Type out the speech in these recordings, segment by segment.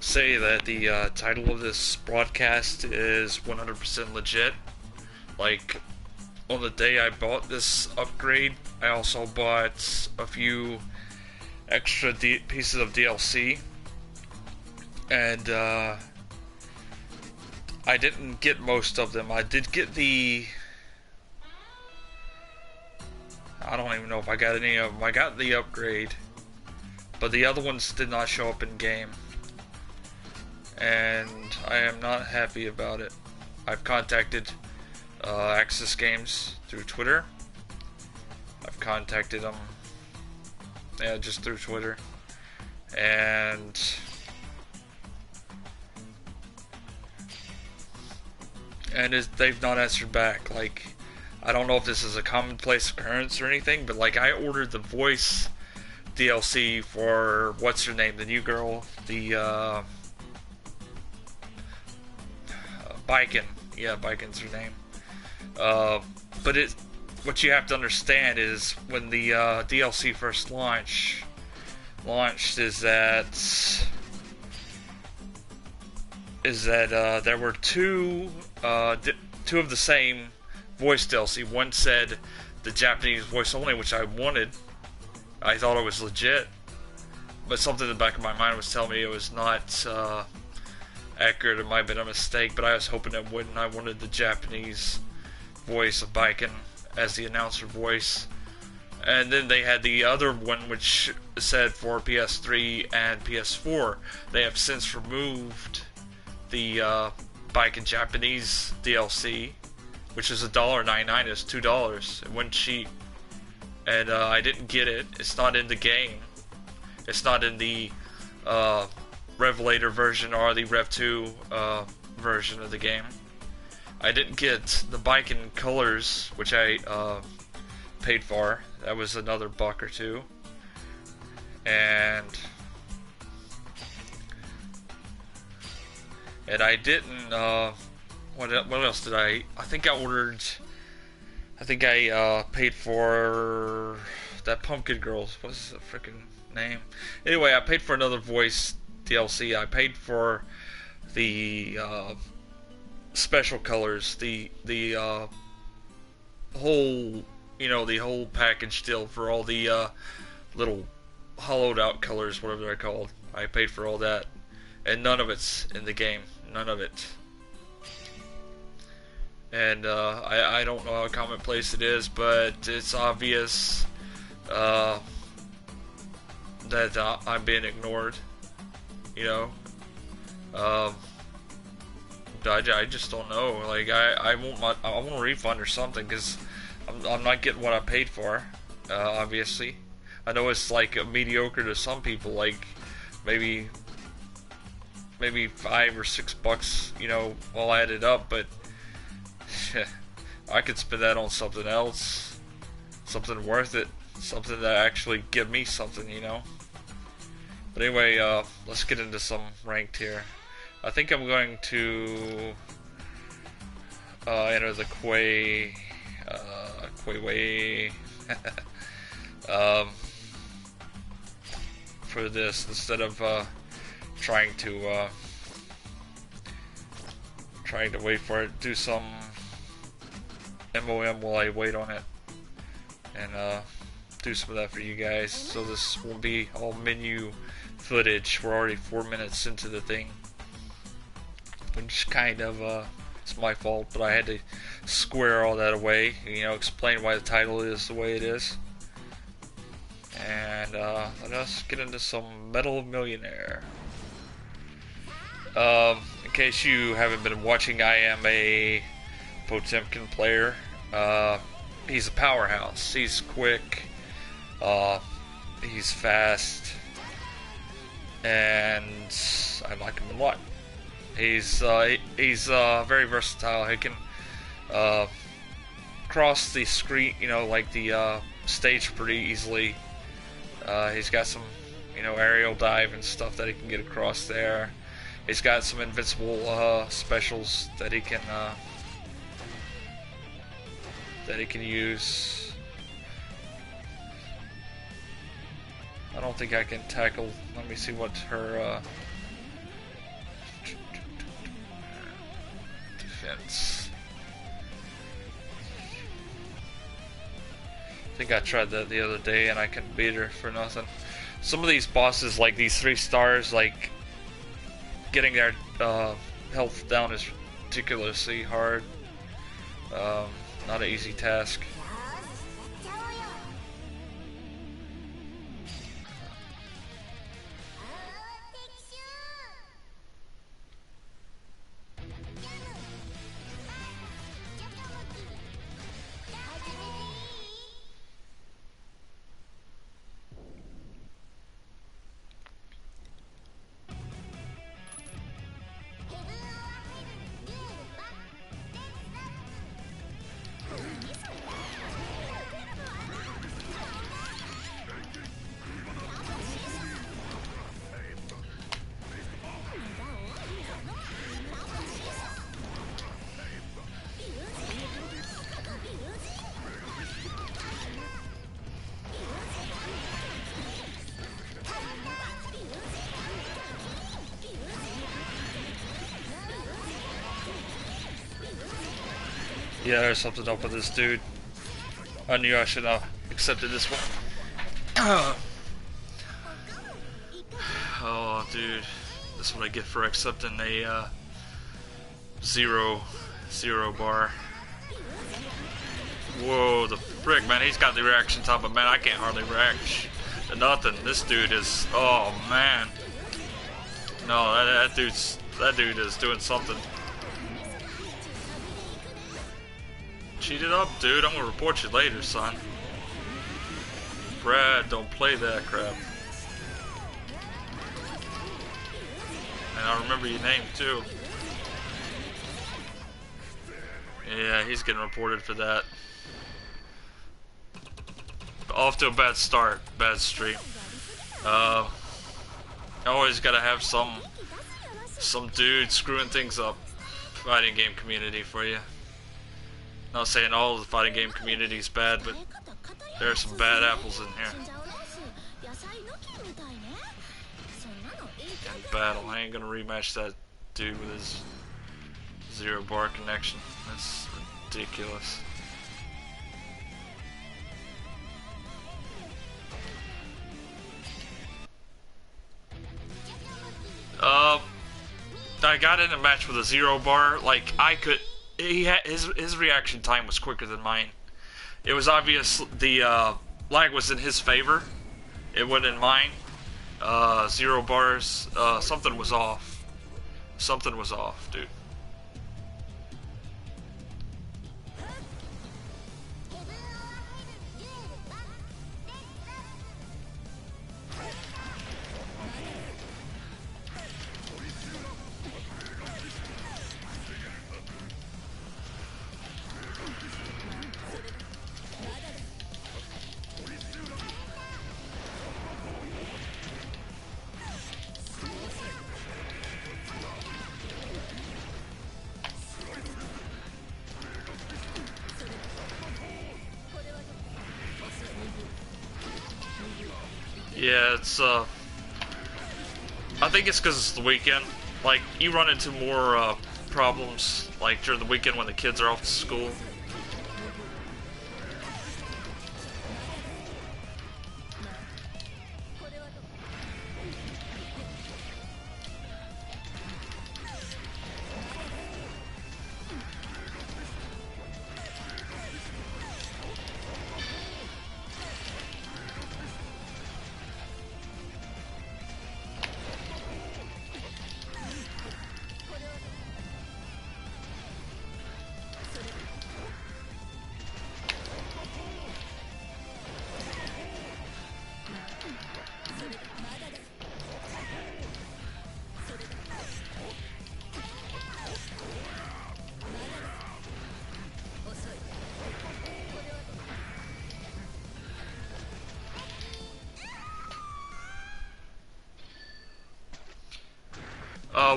say that the title of this broadcast is 100% legit. Like, on the day I bought this upgrade, I also bought a few extra pieces of DLC. And, I didn't get most of them. I did get I don't even know if I got any of them. I got the upgrade, but the other ones did not show up in game. And I am not happy about it. I've contacted Access Games through Twitter. I've contacted them, just through Twitter. And they've not answered back. Like, I don't know if this is a commonplace occurrence or anything, but like, I ordered the voice DLC for what's her name, the new girl, the Biken. Yeah, Biken's her name. But what you have to understand is when the DLC first launched is that there were two of the same voice DLC. One said the Japanese voice only, which I wanted. I thought it was legit, but something in the back of my mind was telling me it was not accurate. It might have been a mistake, but I was hoping it wouldn't. I wanted the Japanese voice of Biken as the announcer voice. And then they had the other one which said for PS3 and PS4. They have since removed the Biken Japanese DLC, which is $1.99. It's $2. It went cheap. And I didn't get it. It's not in the game. It's not in the Revelator version or the Rev 2 version of the game. I didn't get the Biken colors, which I paid for. That was another buck or two. And I didn't, what else did I think I ordered, I think I paid for that Pumpkin Girls, what's the freaking name? Anyway, I paid for another voice DLC. I paid for the special colors, the whole, the whole package deal for all the little hollowed out colors, whatever they're called. I paid for all that, and none of it's in the game. None of it. And I don't know how commonplace it is, but it's obvious that I'm being ignored. I just don't know. Like, I want a refund or something, because I'm not getting what I paid for. Obviously, I know it's like mediocre to some people. Like maybe $5 or $6, all added up. But I could spend that on something else, something worth it, something that actually give me something, But anyway, let's get into some ranked here. I think I'm going to enter the Quay way for this instead of trying to wait for it. Do some MOM while I wait on it, and do some of that for you guys. So this will be all menu footage. We're already 4 minutes into the thing, which kind of it's my fault, but I had to square all that away, explain why the title is the way it is. And let us get into some Metal Millionaire. In case you haven't been watching, I am a Potemkin player. He's a powerhouse. He's quick. He's fast. And I like him a lot. He's very versatile. He can cross the screen, like the stage pretty easily. He's got some, aerial dive and stuff that he can get across there. He's got some invincible specials that he can use. I don't think I can tackle. Let me see what her think I tried that the other day and I couldn't beat her for nothing. Some of these bosses, like these 3 stars, like getting their health down is ridiculously hard. Not an easy task. Yeah, there's something up with this dude. I knew I should have accepted this one. Oh, dude. This is what I get for accepting a zero bar. Whoa, the frick, man. He's got the reaction time, but man, I can't hardly react to nothing. This dude is, oh man. No, that dude is doing something. Cheated up, dude. I'm gonna report you later, son. Brad, don't play that crap. And I remember your name too. Yeah, he's getting reported for that. Off to a bad start, bad stream. Always gotta have some dude screwing things up. Fighting game community for you. Not saying all of the fighting game community is bad, but there are some bad apples in here. And battle. I ain't gonna rematch that dude with his 0 bar connection. That's ridiculous. I got in a match with a 0 bar. Like, I could. He had his reaction time was quicker than mine. It was obvious the lag was in his favor. It wasn't in mine. 0 bars. Something was off. Something was off, dude. Yeah, it's I think it's because it's the weekend. Like, you run into more problems like during the weekend when the kids are off to school.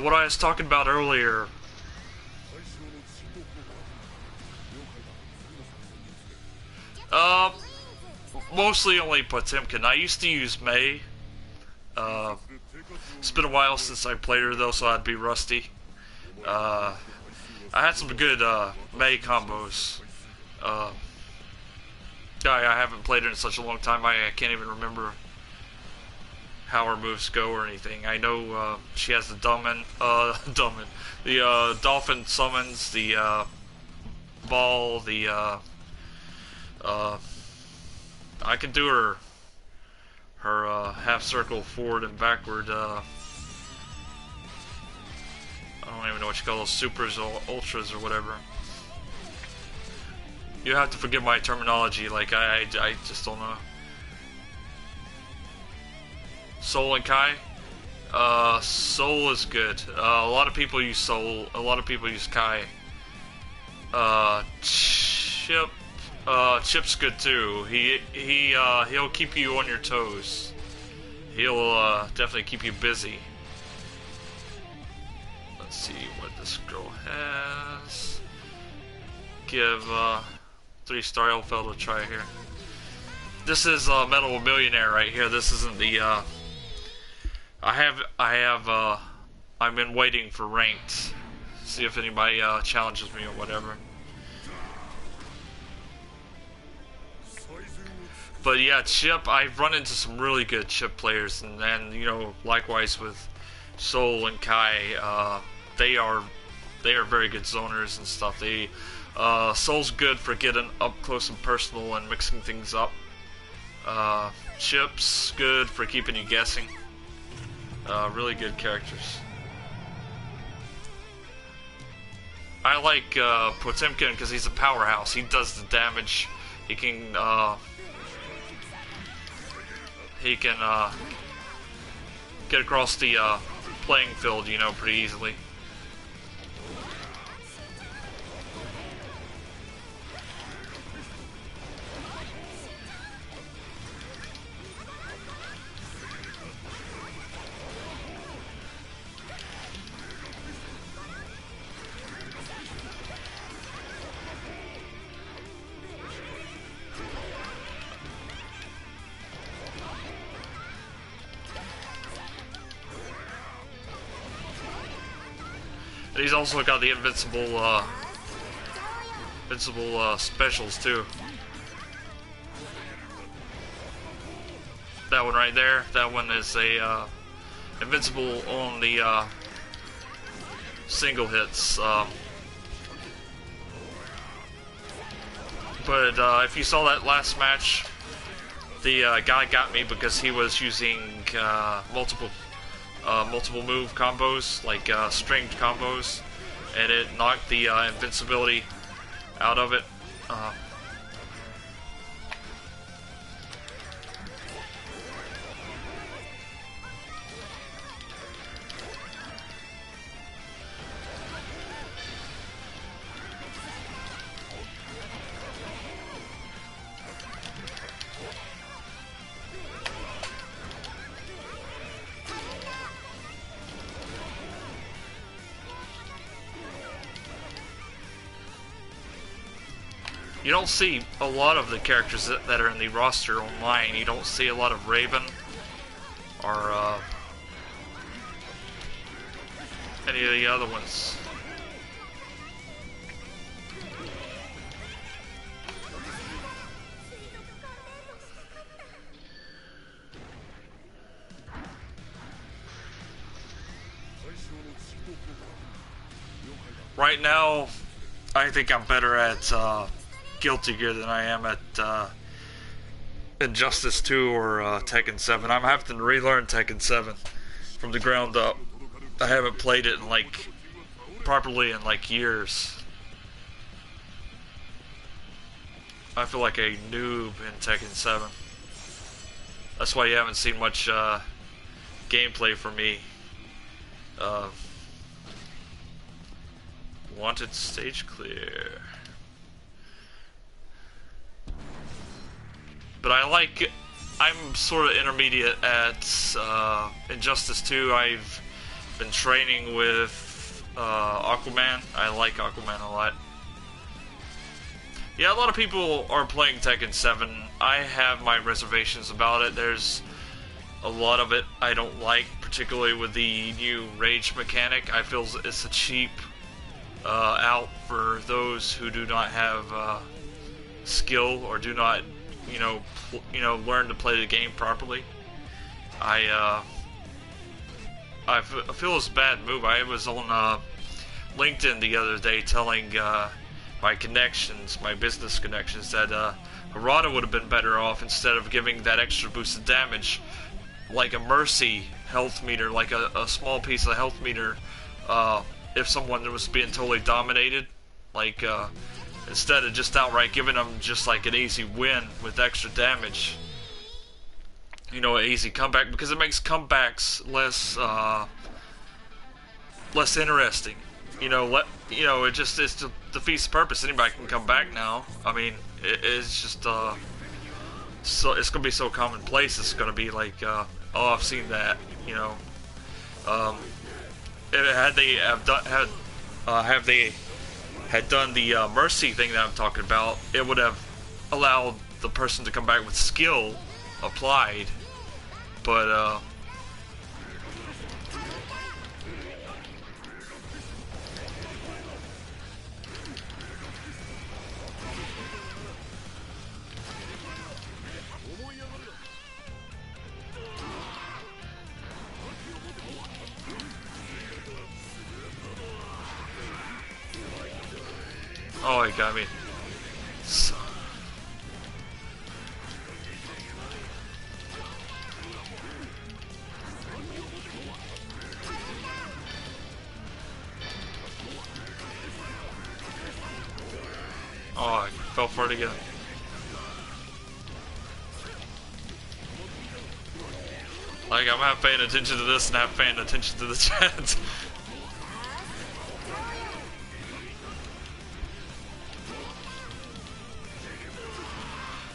What I was talking about earlier. Mostly only Potemkin. I used to use Mei. It's been a while since I played her though, so I'd be rusty. I had some good Mei combos. I haven't played it in such a long time. I can't even remember how her moves go or anything. I know she has the the dolphin summons, the ball, the I can do her half circle forward and backward. I don't even know what you call those, supers or ultras or whatever. You have to forgive my terminology. Like I just don't know. Soul and Kai. Soul is good. A lot of people use Soul. A lot of people use Kai. Chip. Chip's good too. He'll keep you on your toes. He'll definitely keep you busy. Let's see what this girl has. Give 3-star Elfeld a try here. This is Metal Millionaire right here. This isn't the I've been waiting for ranked. See if anybody challenges me or whatever. But yeah, Chip, I've run into some really good Chip players, and then, you know, likewise with Soul and Kai, they are very good zoners and stuff. They Soul's good for getting up close and personal and mixing things up. Chip's good for keeping you guessing. Really good characters. I like Potemkin because he's a powerhouse. He does the damage. He can get across the playing field, you know, pretty easily. And he's also got the invincible specials too. That one right there, that one is a invincible on the single hits. But if you saw that last match, the guy got me because he was using multiple move combos, like stringed combos, and it knocked the invincibility out of it. You don't see a lot of the characters that are in the roster online. You don't see a lot of Raven or any of the other ones. Right now, I think I'm better at Guilty Gear than I am at Injustice 2 or Tekken 7. I'm having to relearn Tekken 7 from the ground up. I haven't played it in properly in years. I feel like a noob in Tekken 7. That's why you haven't seen much gameplay from me. Wanted stage clear. But I'm sort of intermediate at Injustice 2. I've been training with Aquaman. I like Aquaman a lot. Yeah, a lot of people are playing Tekken 7. I have my reservations about it. There's a lot of it I don't like, particularly with the new rage mechanic. I feel it's a cheap out for those who do not have skill or do not learn to play the game properly. I feel it's a bad move. I was on LinkedIn the other day telling my connections, my business connections, that Harada would have been better off instead of giving that extra boost of damage, like a mercy health meter, like a small piece of health meter, if someone was being totally dominated, like instead of just outright giving them just like an easy win with extra damage. An easy comeback, because it makes comebacks less interesting. It just defeats the purpose. Anybody can come back now. I mean, it's just so it's gonna be so commonplace. It's gonna be like, oh, I've seen that. Had they had done the mercy thing that I'm talking about, it would have allowed the person to come back with skill applied. But oh, he got me. So oh, I fell for it again. Like, I'm half paying attention to this and half paying attention to the chat.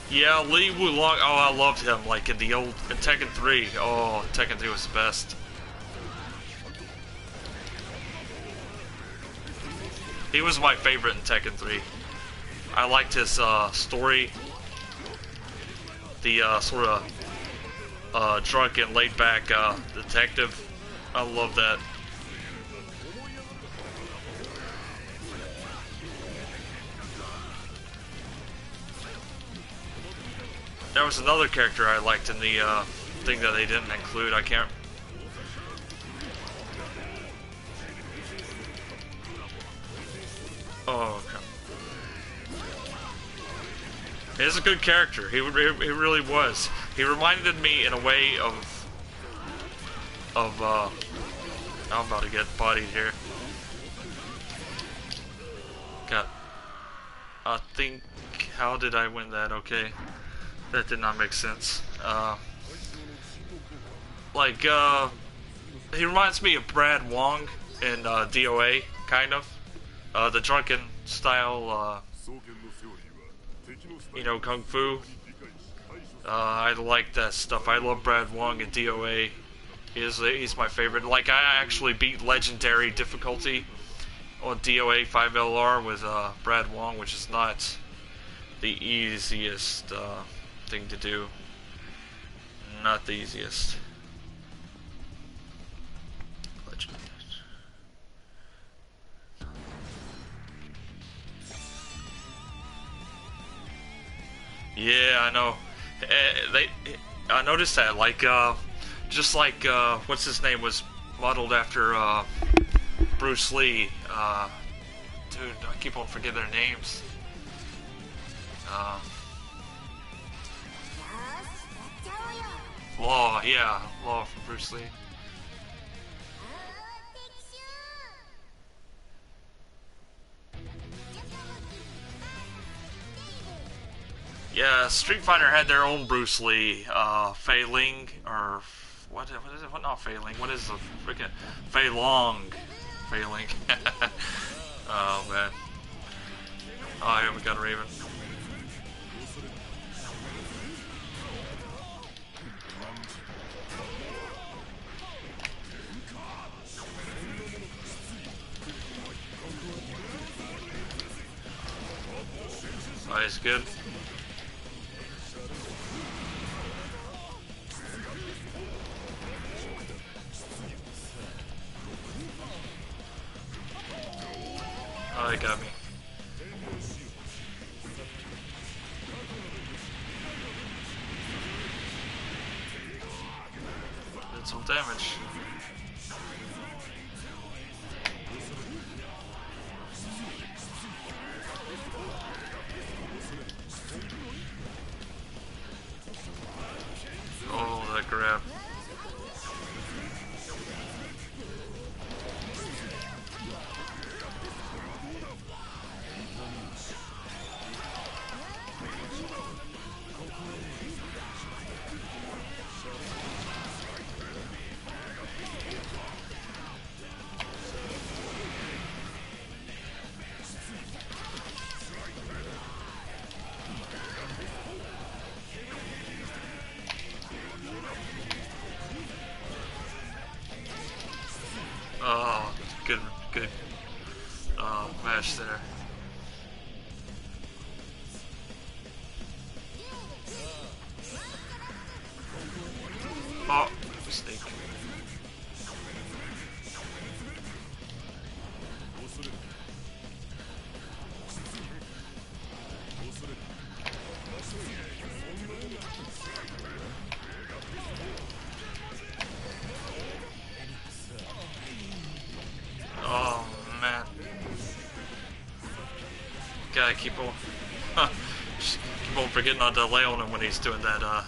Yeah, Lee Wulong. Oh, I loved him. Like in Tekken 3. Oh, Tekken 3 was the best. He was my favorite in Tekken 3. I liked his story. The sort of drunk and laid back detective. I love that. There was another character I liked in the thing that they didn't include. I can't. Oh, okay. He's a good character. He really was. He reminded me in a way of I'm about to get bodied here. I think, how did I win that? Okay. That did not make sense. He reminds me of Brad Wong in DOA, kind of. The drunken style, kung fu. I like that stuff. I love Brad Wong in DOA. He's my favorite. Like, I actually beat Legendary difficulty on DOA 5LR with Brad Wong, which is not the easiest thing to do. Not the easiest. Yeah, I know. I noticed that. Like, just like what's his name was modeled after Bruce Lee. Dude, I keep on forgetting their names. Law, yeah, Law from Bruce Lee. Yeah, Street Fighter had their own Bruce Lee, Fei Ling, or what is it? What, not Fei Ling? What is the freaking Fei Long? Fei Ling. Oh man. Oh, here we got a Raven. Oh, he's good. Oh, he got me. damage. Oh, that grab. Oh, good match there. Oh, mistake. Oh man, gotta keep on, just keep on forgetting not to lay on him when he's doing that.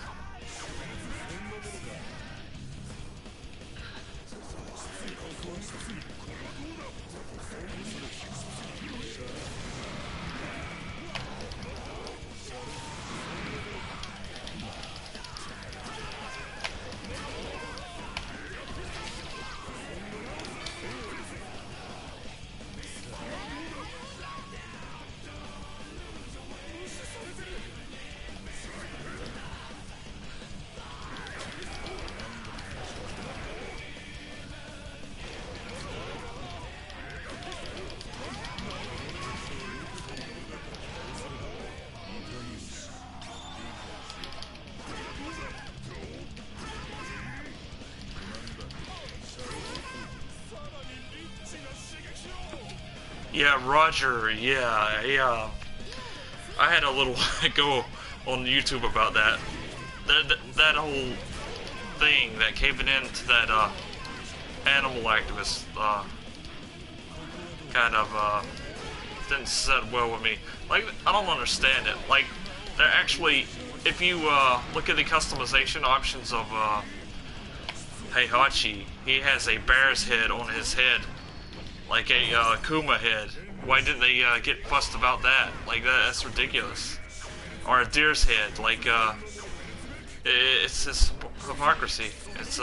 Yeah, Roger. Yeah. I had a little go on YouTube about that. That whole thing, that caving into that animal activist, kind of didn't set well with me. Like, I don't understand it. Like, they're actually, if you look at the customization options of Heihachi, he has a bear's head on his head, like a Kuma head. Why didn't they get fussed about that? Like, that's ridiculous. Or a deer's head. Like, it's just hypocrisy. It's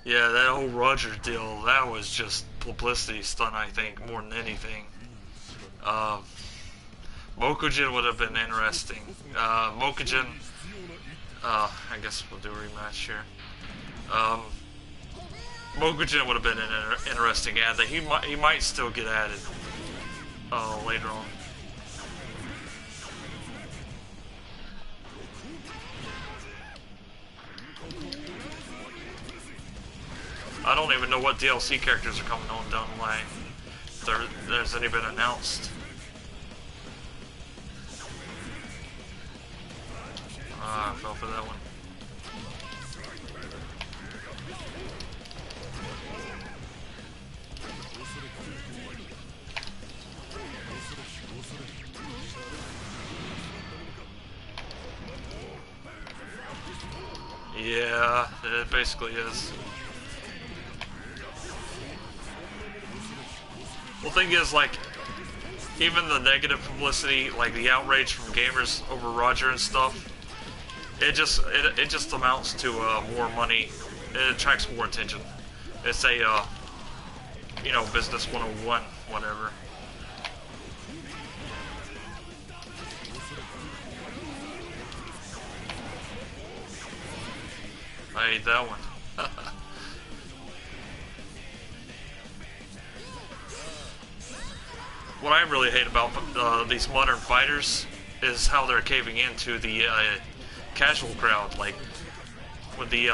yeah, that whole Roger deal, that was just publicity stunt, I think, more than anything. Mokujin would have been interesting. Mokujin, I guess we'll do a rematch here. Mokujin would have been an interesting ad that he might still get added later on. I don't even know what DLC characters are coming on down the line. If there's any been announced. I fell for that one. Yeah, it basically is. Well, the thing is, like, even the negative publicity, like the outrage from gamers over Roger and stuff, it just amounts to more money. It attracts more attention. It's a you know, business 101, whatever. I ate that one. What I really hate about these modern fighters is how they're caving into the casual crowd, like with the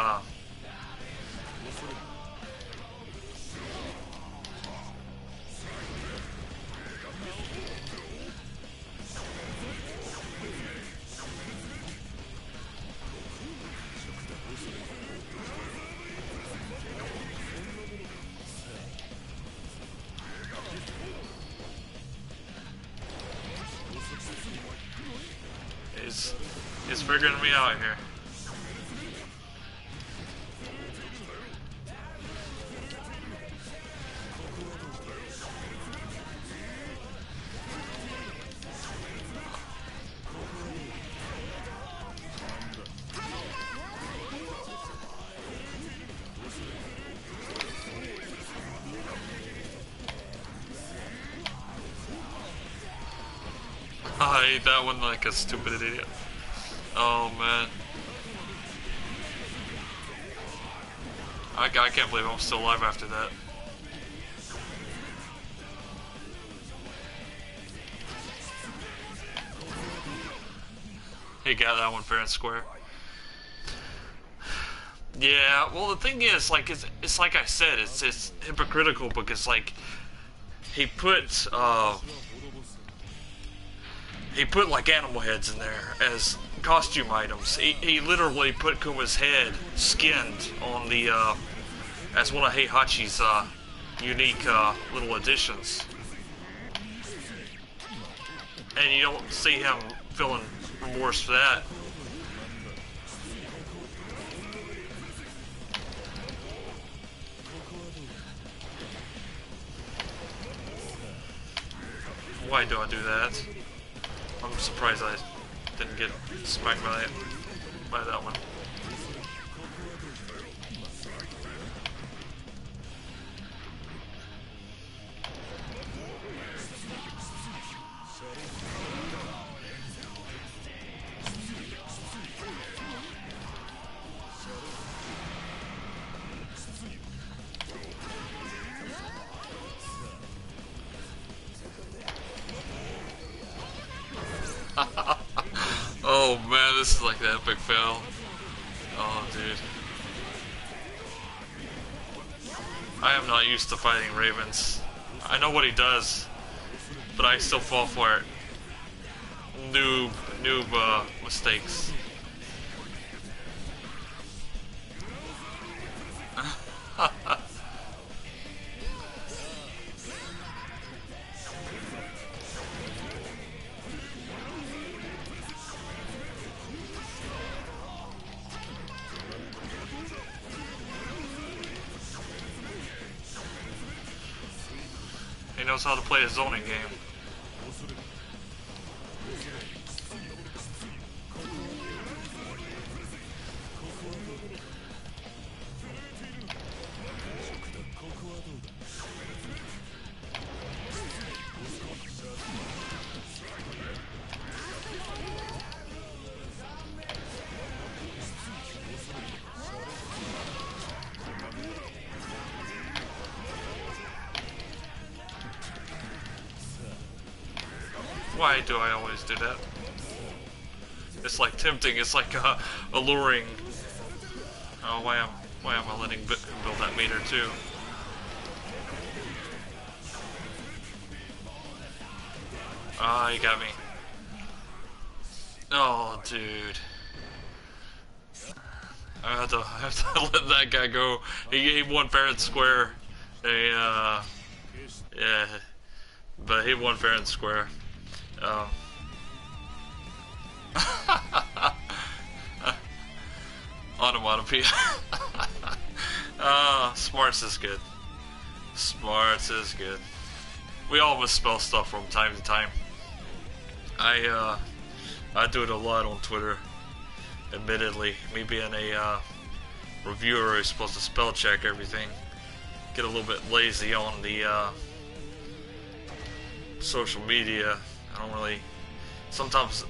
He's figuring me out here. I ate that one like a stupid idiot. Oh man. I can't believe I'm still alive after that. He got that one fair and square. Yeah, well the thing is, like, it's like I said, it's hypocritical because, like, he put like animal heads in there as costume items. He literally put Kuma's head skinned on the as one of Heihachi's unique little additions, and you don't see him feeling remorse for that. Why do I do that? I'm surprised I didn't get smacked by that one. Oh man, this is like the epic fail. Oh dude. I am not used to fighting ravens. I know what he does, but I still fall for it. Noob mistakes. He knows how to play a zoning game. Why do I always do that? It's like tempting. It's like alluring. Oh, why am I letting him build that meter too? Ah, he got me. Oh, dude. I have to let that guy go. He won fair and square. Yeah, but he won fair and square. Onomatopoeia. Smarts is good. Smarts is good. We all misspell stuff from time to time. I do it a lot on Twitter. Admittedly, me being a reviewer who's supposed to spell check everything, get a little bit lazy on the social media. I don't really. Sometimes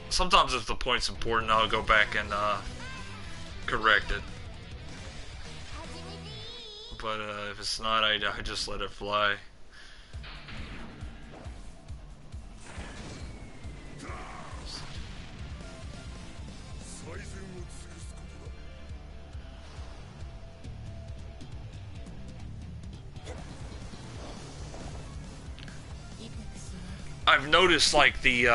if the point's important, I'll go back and correct it. But if it's not, I just let it fly. I've noticed, like, the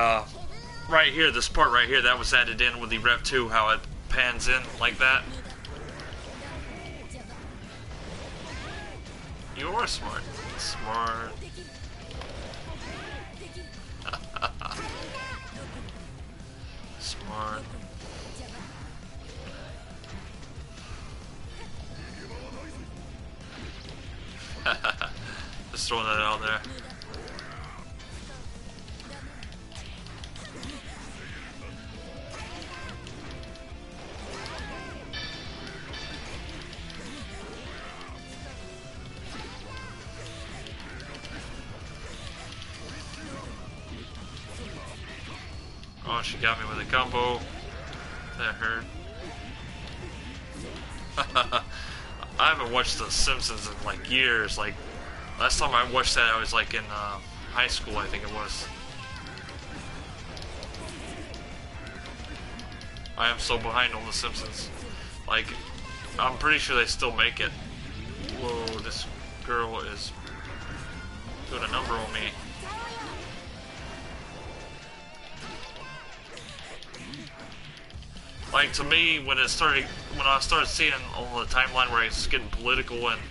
right here, this part right here, that was added in with the Rev 2, how it pans in like that. You are smart. Smart. Smart. Just throwing that out there. Oh, she got me with a combo. That hurt. I haven't watched The Simpsons in like years. Like, last time I watched that, I was like in high school, I think it was. I am so behind on The Simpsons. Like, I'm pretty sure they still make it. Whoa, this girl is doing a number on me. Like, to me, when I started seeing on the timeline where it's getting political and,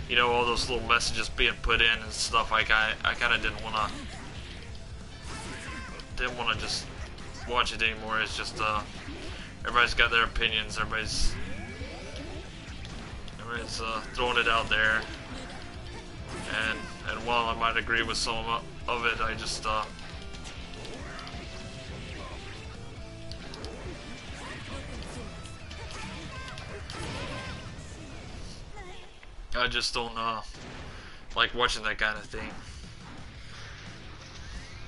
you know, all those little messages being put in and stuff, like I kind of didn't want to just watch it anymore. It's just everybody's got their opinions. Everybody's throwing it out there, and while I might agree with some of it, I just don't like watching that kind of thing.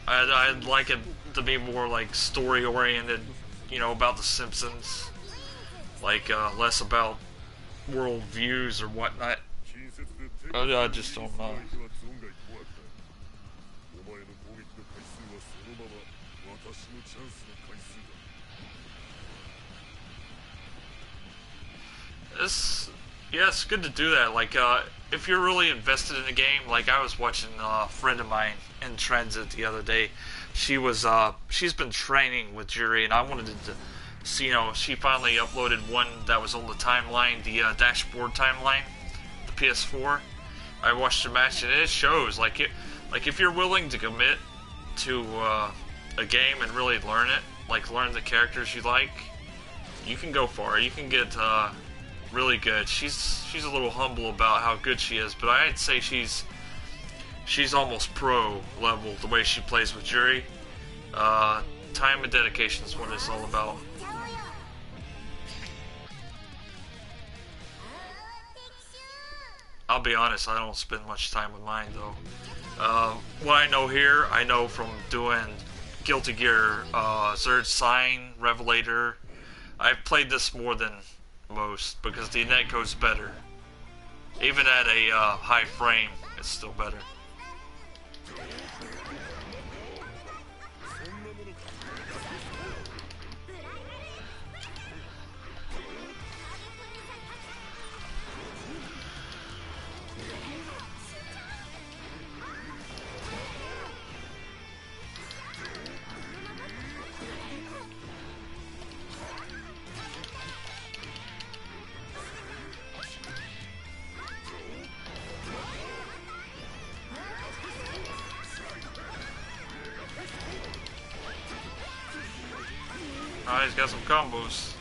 I'd like it to be more like story oriented, you know, about The Simpsons, like less about world views or whatnot. I just don't know. Yeah, it's good to do that. Like, if you're really invested in the game, like I was watching a friend of mine in transit the other day. She's been training with Jury, and I wanted to see, you know, she finally uploaded one that was on the timeline, the dashboard timeline, the PS4. I watched the match, and it shows, like if you're willing to commit to a game and really learn it, like learn the characters you like, you can go far. You can get really good. She's a little humble about how good she is, but I'd say she's almost pro level the way she plays with Jury. Time and dedication is what it's all about. I'll be honest, I don't spend much time with mine though. What I know here, I know from doing Guilty Gear, Zerg Sign, Revelator. I've played this more than most because the netcode's better. Even at a high frame, it's still better. He's got some combos.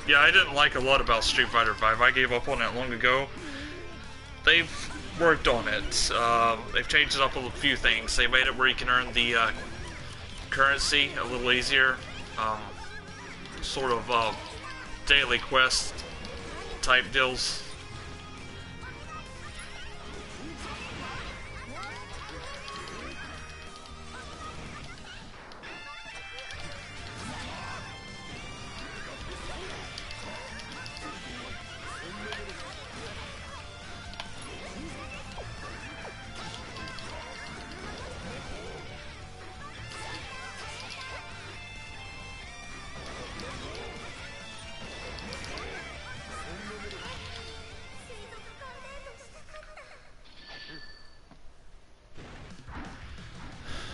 Yeah, I didn't like a lot about Street Fighter V. I gave up on it long ago. They've worked on it. They've changed it up a few things. They made it where you can earn the currency a little easier. Sort of daily quest type deals.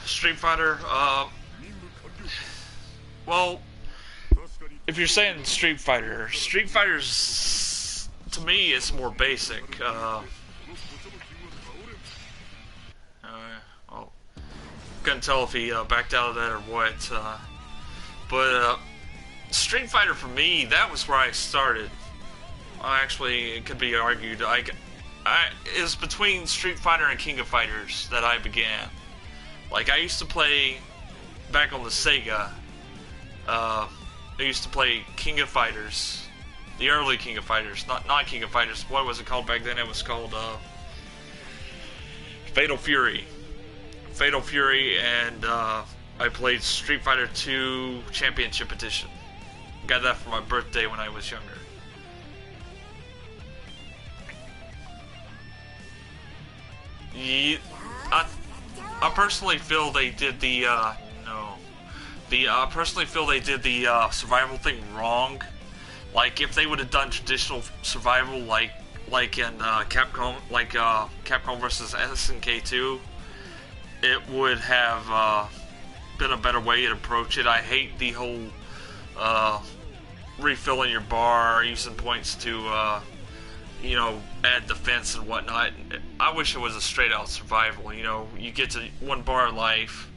Street Fighter. Well, if you're saying Street Fighter's to me it's more basic. Well, couldn't tell if he backed out of that or what. But Street Fighter for me, that was where I started. Actually, it could be argued. It was between Street Fighter and King of Fighters that I began. Like, I used to play back on the Sega. I used to play King of Fighters, the early King of Fighters, not King of Fighters. What was it called back then? It was called Fatal Fury. Fatal Fury, and I played Street Fighter 2 Championship Edition. Got that for my birthday when I was younger. Yeah, I personally feel they did the I personally feel they did the survival thing wrong. Like, if they would have done traditional survival, like in Capcom, Capcom versus SNK 2, it would have been a better way to approach it. I hate the whole refilling your bar, using points to you know, add defense and whatnot. I wish it was a straight out survival. You know, you get to 1 bar of life,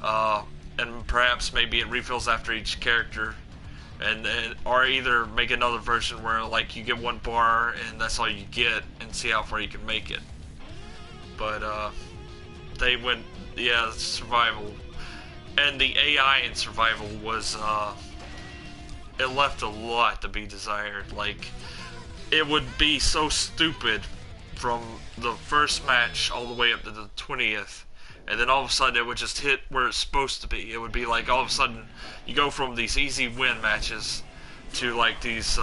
and perhaps maybe it refills after each character, and or either make another version where like you get 1 bar and that's all you get, and see how far you can make it. But they went, yeah, survival, and the AI in survival was it left a lot to be desired. Like, it would be so stupid from the first match all the way up to the 20th, and then all of a sudden it would just hit where it's supposed to be. It would be like all of a sudden you go from these easy win matches to like these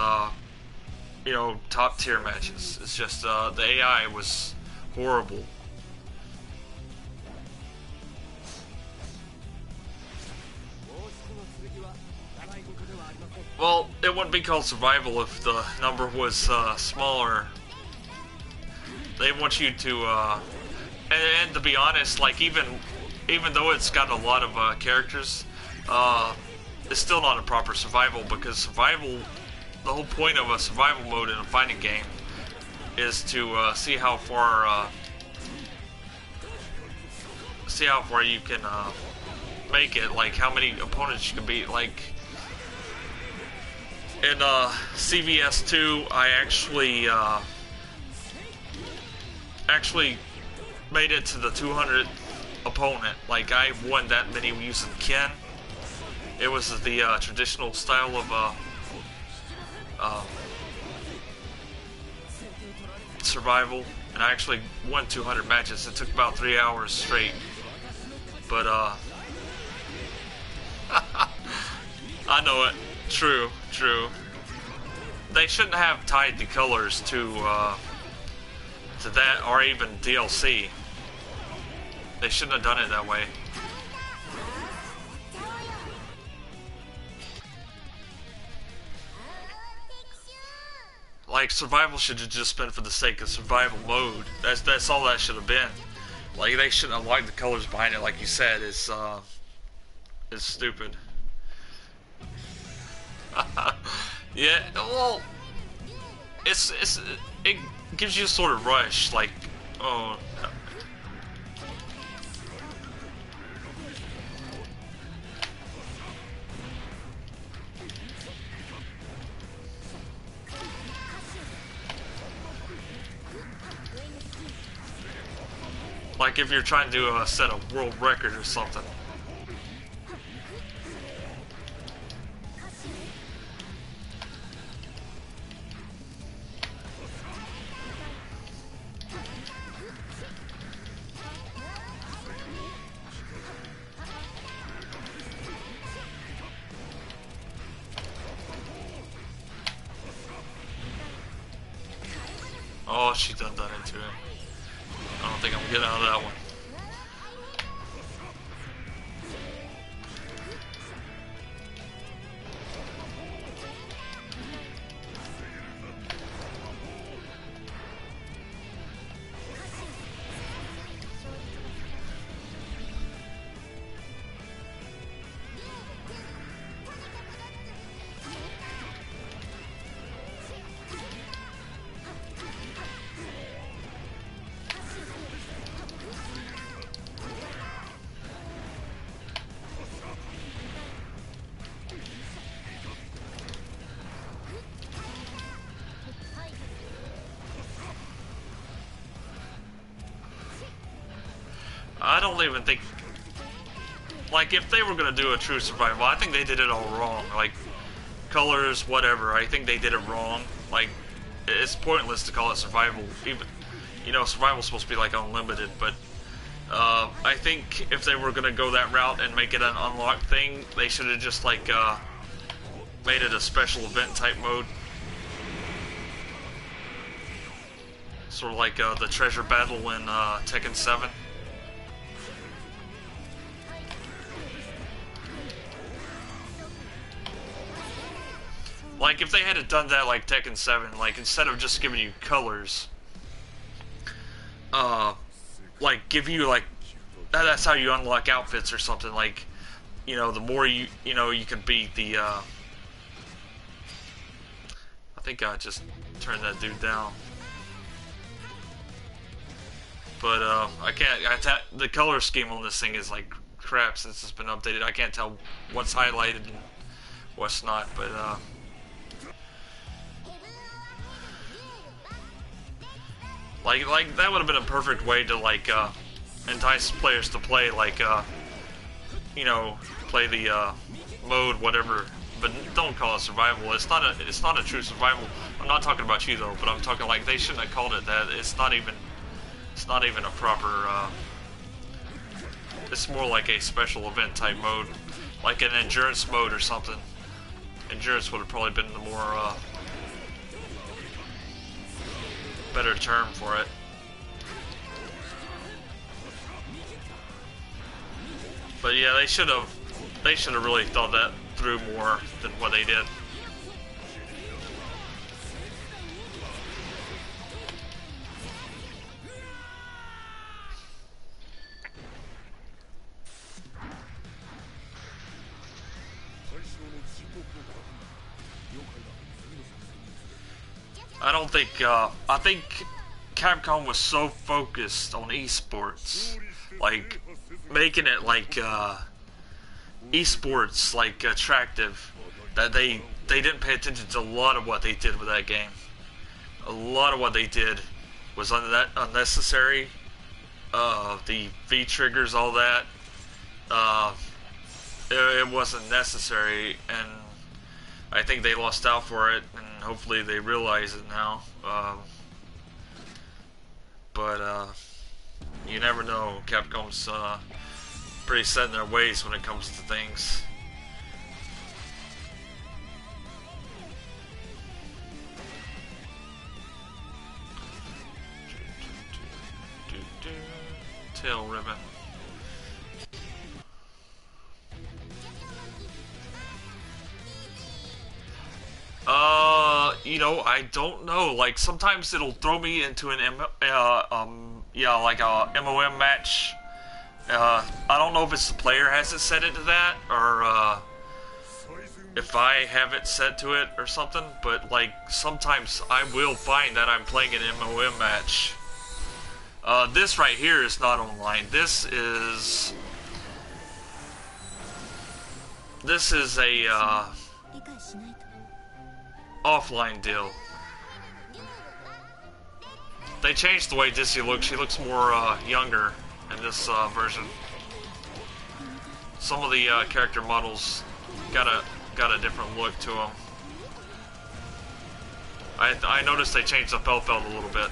you know, top tier matches. It's just the AI was horrible. Well, it wouldn't be called survival if the number was smaller. They want you to, and to be honest, like even though it's got a lot of characters, it's still not a proper survival, because survival, the whole point of a survival mode in a fighting game is to see how far you can make it, like how many opponents you can beat. Like, in CVS 2, I actually made it to the 200th opponent. Like, I won that many using Ken. It was the traditional style of survival, and I actually won 200 matches. It took about 3 hours straight. But I know it. True. They shouldn't have tied the colors to that, or even DLC. They shouldn't have done it that way. Like, survival should have just been for the sake of survival mode. That's all that should have been. Like, they shouldn't have liked the colors behind it, like you said. It's stupid. Yeah, well, it gives you a sort of rush, like, oh. Like if you're trying to set a world record or something. Oh, she done into him. I don't think I'm getting out of that one. I don't even think, like, if they were gonna do a true survival, I think they did it all wrong. Like, colors, whatever, I think they did it wrong. Like, it's pointless to call it survival. Even, you know, survival's supposed to be like unlimited, but I think if they were gonna go that route and make it an unlocked thing, they should have just like made it a special event type mode. Sort of like the treasure battle in Tekken 7. Like, if they had done that like Tekken 7, like, instead of just giving you colors, like, give you, like, that's how you unlock outfits or something, like, you know, the more you know, you can beat the, I think I just turned that dude down. But, the color scheme on this thing is, like, crap since it's been updated. I can't tell what's highlighted and what's not, but, Like that would have been a perfect way to, like, entice players to play, like, you know, play the, mode, whatever, but don't call it survival. It's not a true survival. I'm not talking about you, though, but I'm talking, like, they shouldn't have called it that. It's not even a proper, it's more like a special event type mode, like an endurance mode or something. Endurance would have probably been the more, better term for it. But yeah, they should have really thought that through more than what they did. I think Capcom was so focused on esports, like making it like esports like attractive, that they didn't pay attention to a lot of what they did with that game. A lot of what they did was unnecessary. The V triggers, all that, it wasn't necessary, and I think they lost out for it, and hopefully they realize it now. But you never know. Capcom's pretty set in their ways when it comes to things. Tail ribbon. You know, I don't know. Like, sometimes it'll throw me into an like a MOM match. I don't know if it's the player has it set it to that, or if I have it set to it or something. But like, sometimes I will find that I'm playing an MOM match. This right here is not online. This is a offline deal. They changed the way Dizzy looks. She looks more younger in this version. Some of the character models got a different look to them. I noticed they changed up Elfeld a little bit.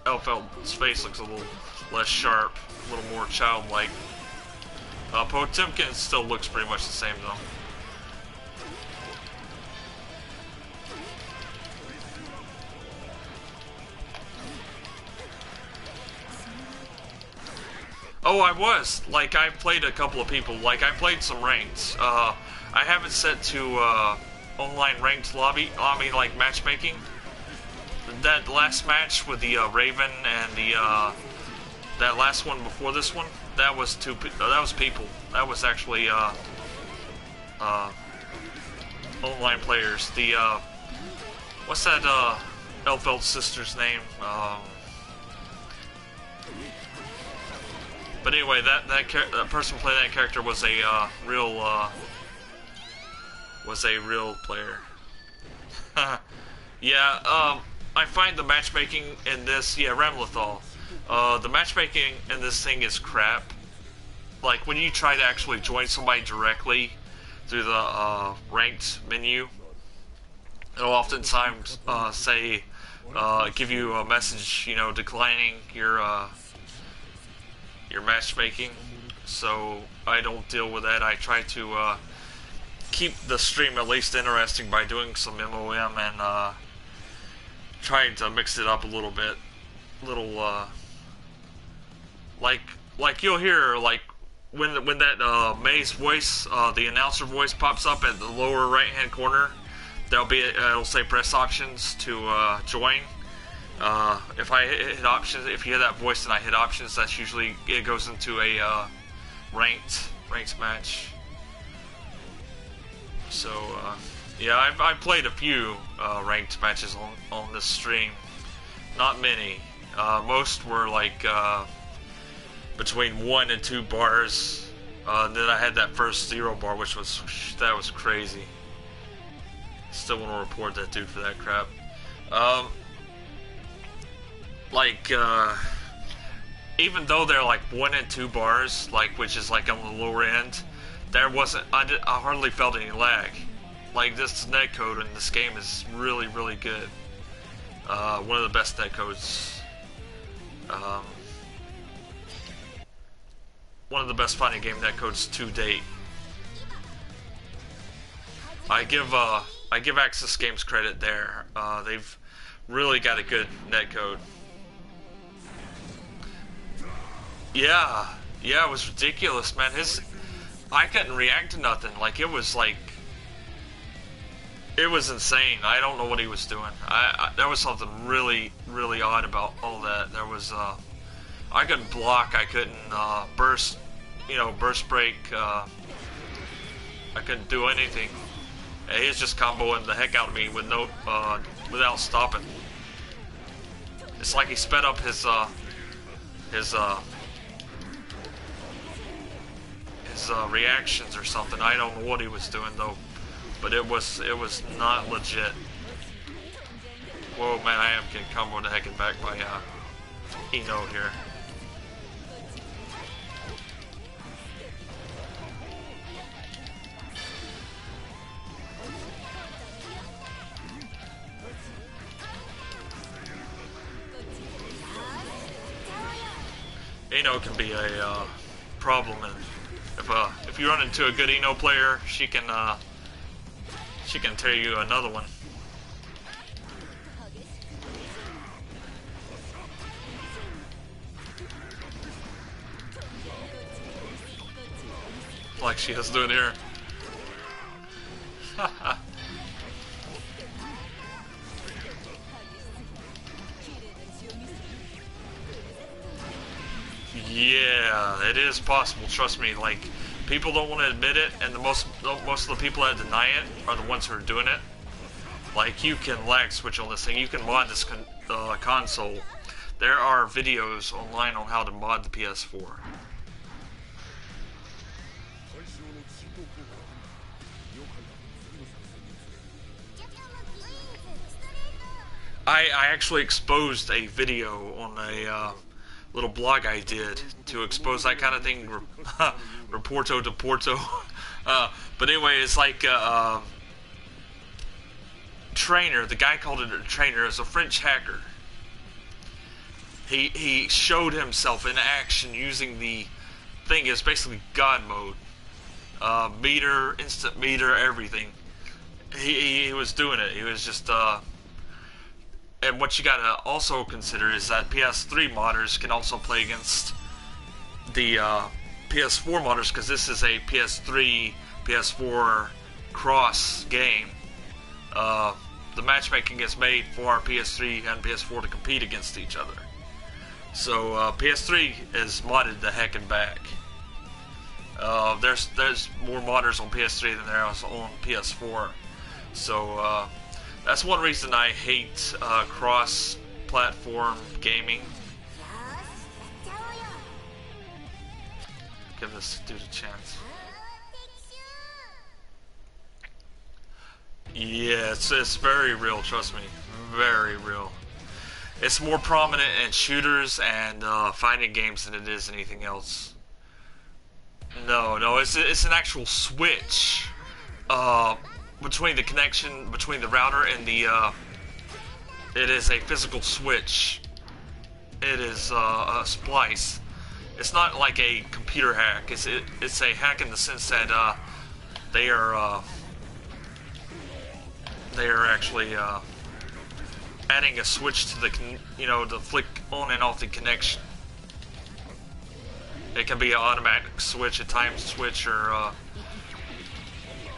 Elfeld's face looks a little less sharp, a little more childlike. Potemkin still looks pretty much the same though. Oh, I was. Like, I played a couple of people. Like, I played some ranked. I have it set to online ranked lobby. I mean, like, matchmaking. That last match with the Raven and the that last one before this one, that was that was people. That was actually online players. The what's that Elfeld sister's name? But anyway, that person playing that character was a real player. Yeah, I find the matchmaking in this, yeah, Ramlethal. The matchmaking in this thing is crap. Like, when you try to actually join somebody directly through the ranked menu, it'll oftentimes say, give you a message, you know, declining your matchmaking. So I don't deal with that. I try to keep the stream at least interesting by doing some MOM and trying to mix it up a little bit. Like you'll hear, like, when that May's voice, the announcer voice pops up at the lower right hand corner, there'll be it'll say press options to join. If I hit options, if you hear that voice and I hit options, that's usually it goes into a ranked match. So yeah, I've played a few ranked matches on this stream. Not many. Most were like between 1 and 2 bars. Then I had that first 0 bar, which was crazy. Still want to report that dude for that crap. Even though they're like 1 and 2 bars, like, which is like on the lower end, there wasn't. I hardly felt any lag. Like, this netcode in this game is really, really good. One of the best netcodes. One of the best fighting game netcodes to date. I give Access Games credit there. They've really got a good netcode. Yeah, it was ridiculous, man. I couldn't react to nothing. Like, it was insane. I don't know what he was doing. There was something really, really odd about all that. There was, I couldn't block. I couldn't burst break. I couldn't do anything. He was just comboing the heck out of me with without stopping. It's like he sped up his reactions or something. I don't know what he was doing though, but it was not legit. Whoa, man! I am getting comboed the heck and back by Eno here. Eno can be a problem, and if you run into a good Eno player, she can tear you another one. Like she is doing here. Yeah, it is possible. Trust me. Like, people don't want to admit it, and most of the people that deny it are the ones who are doing it. Like, you can lag switch on this thing. You can mod this console. There are videos online on how to mod the PS4. I actually exposed a video on a little blog I did to expose that kind of thing, Reporto to Porto. But anyway, it's like Trainer, the guy called it a Trainer, is a French hacker. He showed himself in action using the thing. It's basically God mode. Meter, instant meter, everything. He was doing it. He was just and what you gotta also consider is that PS3 modders can also play against the PS4 modders, because this is a PS3, PS4 cross game. The matchmaking is made for PS3 and PS4 to compete against each other. So PS3 is modded the heck and back. There's more modders on PS3 than there is on PS4. So that's one reason I hate cross-platform gaming. Give this dude a chance. Yeah, it's very real, trust me. Very real. It's more prominent in shooters and fighting games than it is anything else. No, no, it's an actual switch between the connection between the router and the. It is a physical switch. It is a splice. It's not like a computer hack. It's a hack in the sense that they are actually adding a switch to the to flick on and off the connection. It can be an automatic switch, a time switch, or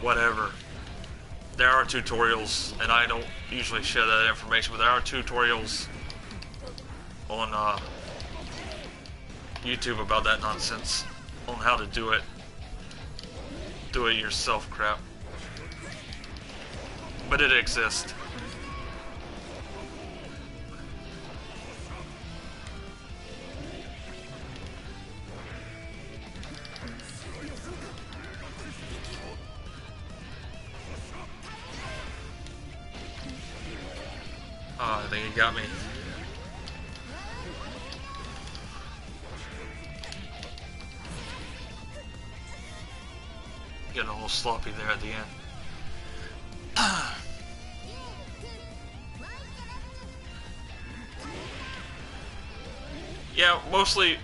whatever. There are tutorials, and I don't usually share that information, but there are tutorials on YouTube about that nonsense, on how to do it. Do it yourself crap. But it exists. Oh, I think he got me. Getting a little sloppy there at the end. Yeah, mostly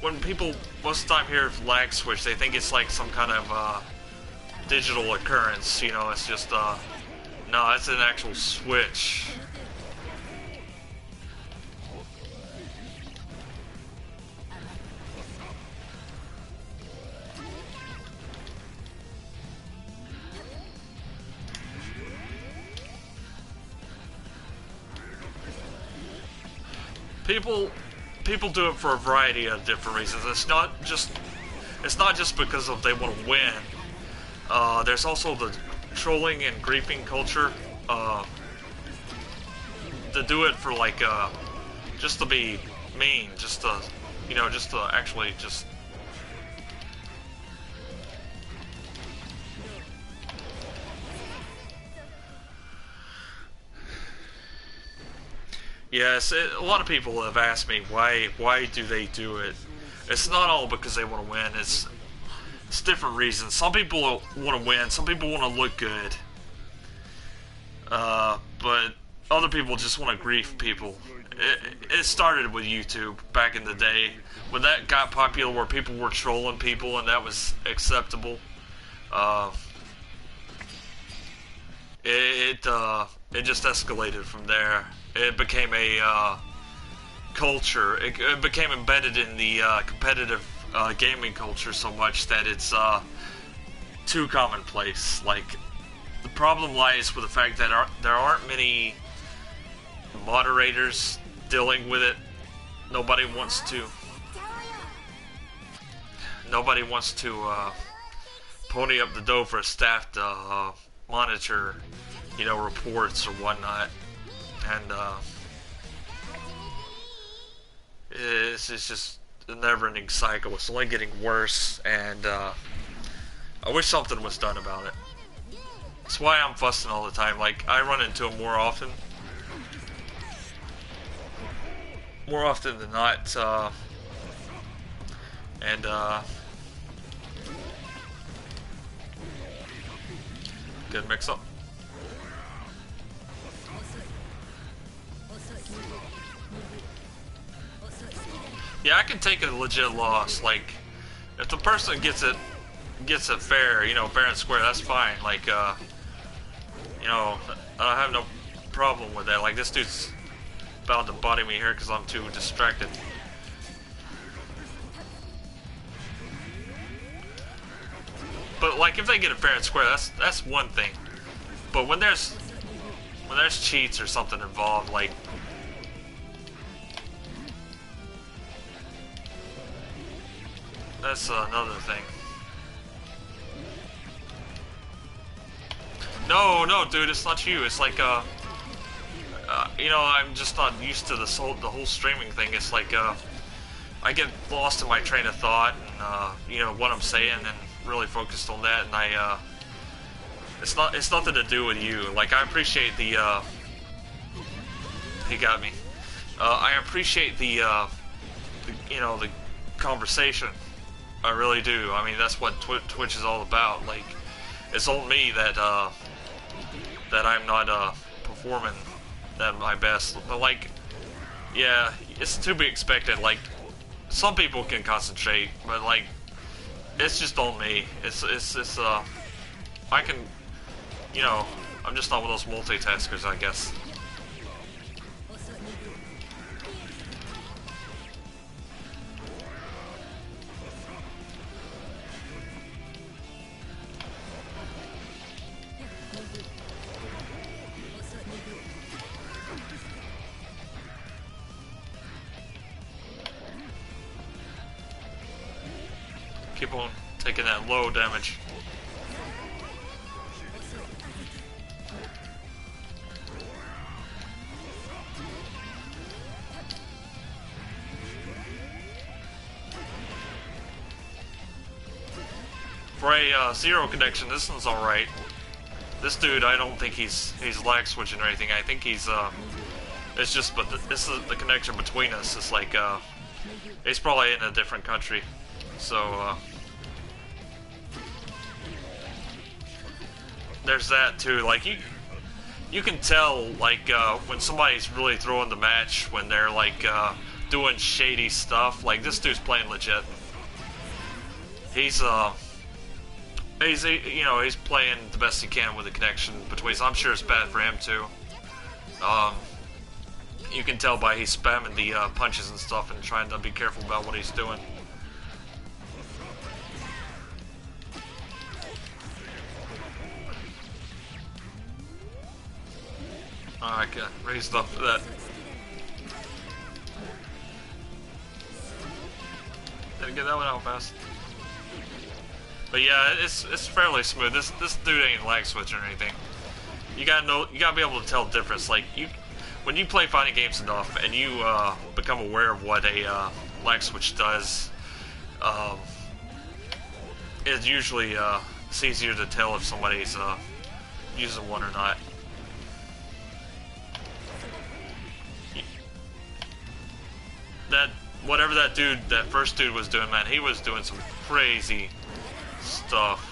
when people most of the time hear lag switch, they think it's like some kind of digital occurrence. You know, it's just no, it's an actual switch. People do it for a variety of different reasons. It's not just because of they want to win. There's also the trolling and griefing culture. To do it for like just to be mean, just to just to actually just. Yes, a lot of people have asked me why do they do it. It's not all because they want to win. It's different reasons. Some people want to win. Some people want to look good. But other people just want to grief people. It started with YouTube back in the day when that got popular, where people were trolling people and that was acceptable. It just escalated from there. It became a culture. It became embedded in the competitive gaming culture so much that it's too commonplace. Like, the problem lies with the fact that there aren't many moderators dealing with it. Nobody wants to pony up the dough for a staff to monitor, reports or whatnot. And it's just a never-ending cycle. It's only getting worse, and I wish something was done about it. That's why I'm fussing all the time. Like, I run into them more often than not, and good mix-up. Yeah, I can take a legit loss. Like, if the person gets it fair, fair and square, that's fine. Like, I have no problem with that. Like, this dude's about to body me here because I'm too distracted. But like, if they get it fair and square, that's one thing. But when there's cheats or something involved, like, that's another thing. No, dude, it's not you. It's like, I'm just not used to the whole streaming thing. It's like, I get lost in my train of thought and, what I'm saying, and really focused on that, and it's nothing to do with you. Like, I appreciate the, he got me. I appreciate the conversation. I really do. I mean, that's what Twitch is all about. Like, it's on me that I'm not performing at my best. But like, yeah, it's to be expected. Like, some people can concentrate, but like, it's just on me. It's I can, I'm just not one of those multitaskers, I guess. Keep on taking that low damage. For a zero connection, this one's alright. This dude, I don't think he's lag switching or anything. I think he's it's just, but this is the connection between us. It's like he's probably in a different country, so there's that too. Like you can tell like when somebody's really throwing the match when they're like doing shady stuff. Like this dude's playing legit. He's he's playing the best he can with the connection between. So I'm sure it's bad for him too. You can tell by he's spamming the punches and stuff and trying to be careful about what he's doing. I got raised up for that. Didn't get that one out fast. But yeah, it's fairly smooth. This dude ain't lag switching or anything. You gotta be able to tell the difference. Like when you play fighting games enough and you become aware of what a lag switch does, it's usually it's easier to tell if somebody's using one or not. Whatever that first dude was doing, man, he was doing some crazy stuff.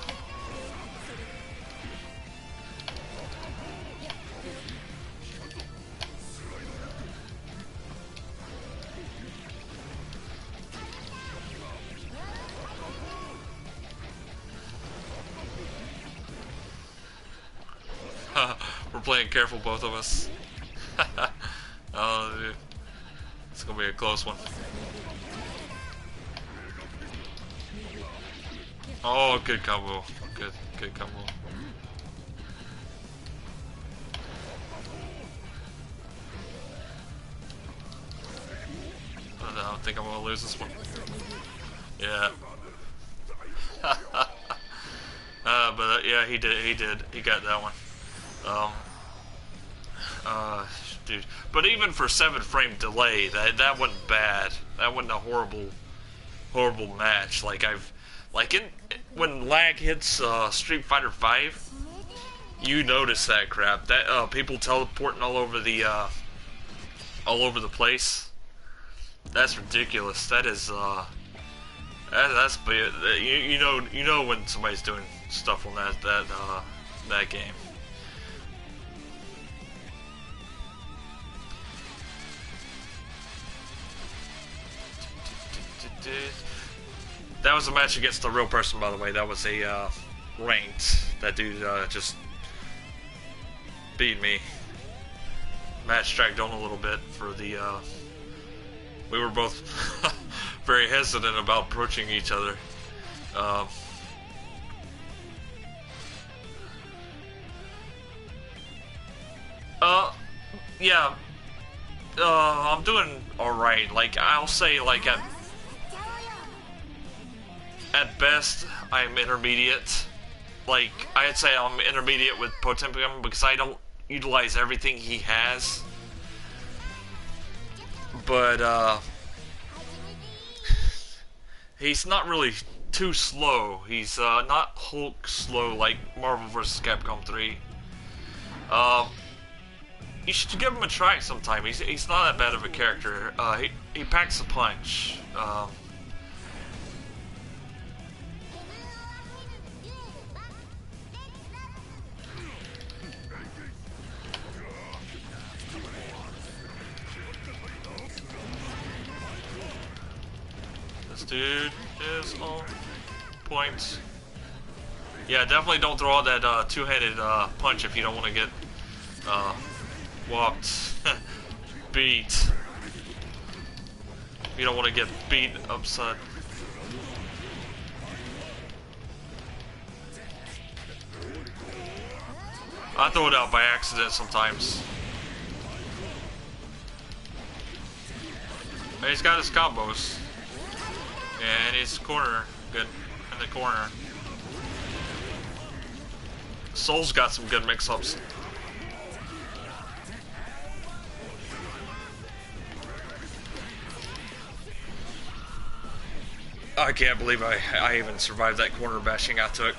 We're playing careful, both of us. Oh, dude. It's gonna be a close one. Oh, good combo. Good combo. I don't think I'm gonna lose this one. Yeah. But yeah, he did. He got that one. Dude. But even for 7-frame delay, that wasn't bad. That wasn't a horrible match. Like when lag hits Street Fighter 5, you notice that crap. That people teleporting all over the place. That's ridiculous. That is that's you know when somebody's doing stuff on that game. That was a match against a real person, by the way. That was a ranked. That dude just beat me. Match dragged on a little bit for the. We were both very hesitant about approaching each other. Yeah. I'm doing alright. Like, I'll say, like, at best, I'm intermediate. Like, I'd say I'm intermediate with Potemkin because I don't utilize everything he has. But, he's not really too slow. He's, not Hulk slow like Marvel vs. Capcom 3. you should give him a try sometime. He's not that bad of a character. He packs a punch. This dude is on point. Yeah, definitely don't throw out that two-handed punch if you don't want to get walked, beat. You don't want to get beat upside. I throw it out by accident sometimes. He's got his combos. And his corner, good in the corner. Soul's got some good mix-ups. I can't believe I even survived that corner bashing I took.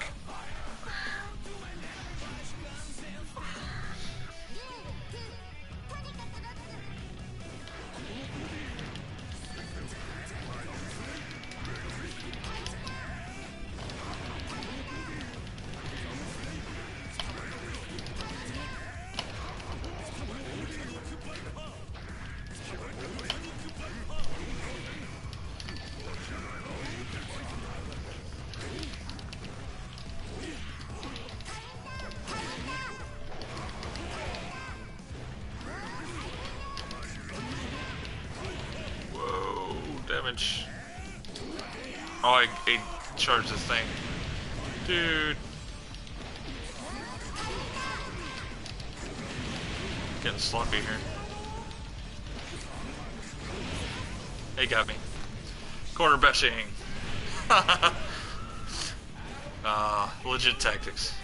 Oh, he charged this thing. Dude. Getting sloppy here. He got me. Corner bashing. Legit tactics.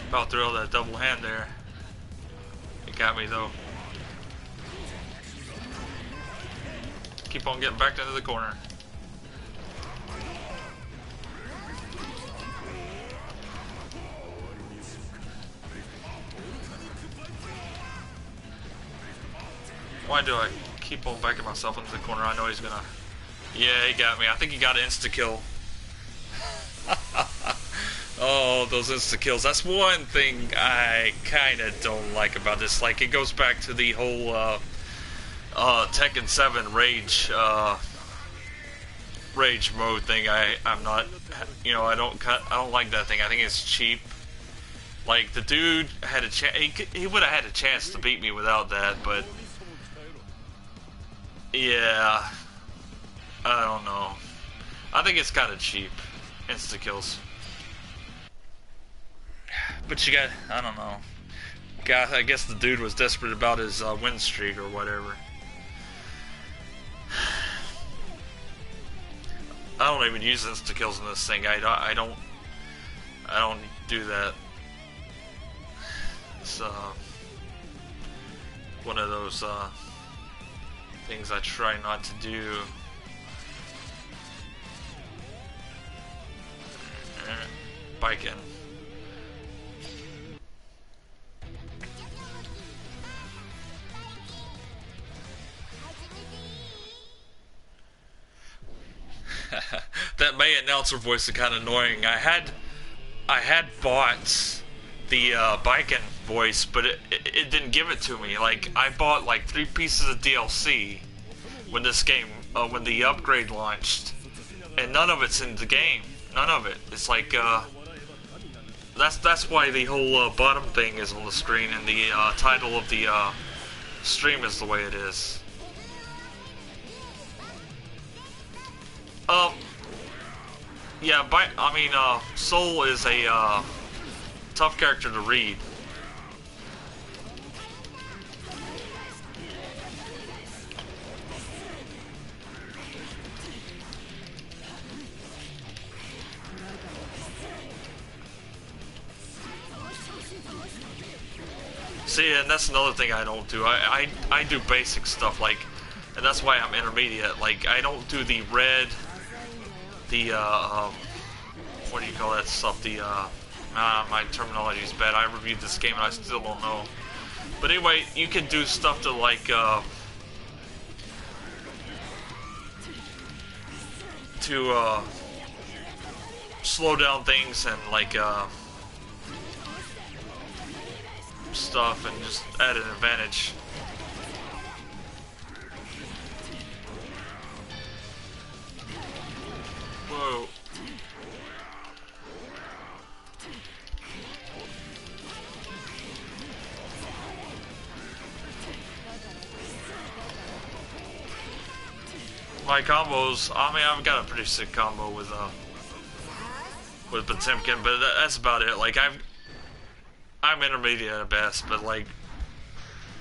About to throw that double hand there. It got me though. Keep on getting back into the corner. Why do I keep on backing myself into the corner? I know he's gonna... Yeah, he got me. I think he got an insta-kill. Oh, those insta-kills. That's one thing I kind of don't like about this. Like, it goes back to the whole Tekken 7 Rage Rage mode thing. I'm not... You know, I don't like that thing. I think it's cheap. Like, the dude had a chance... He would have had a chance to beat me without that, but... Yeah... I don't know. I think it's kind of cheap. Insta-kills. But you got, I don't know. I guess the dude was desperate about his win streak or whatever. I don't even use insta-kills in this thing. I don't do that. It's one of those things I try not to do. Biking. That May announcer voice is kind of annoying. I had bought the Biking voice, but it didn't give it to me. Like, I bought like 3 pieces of DLC when this game when the upgrade launched, and none of it's in the game. None of it. It's like that's why the whole bottom thing is on the screen, and the title of the stream is the way it is. Yeah, Soul is a tough character to read. See, and that's another thing I don't do. I do basic stuff, like, and that's why I'm intermediate. Like, I don't do the red, the, what do you call that stuff? The, my terminology is bad. I reviewed this game and I still don't know. But anyway, you can do stuff to, like, slow down things and, like, stuff and just add an advantage. Whoa. My combos, I mean, I've got a pretty sick combo with Potemkin, but that's about it. Like, I'm intermediate at best, but like,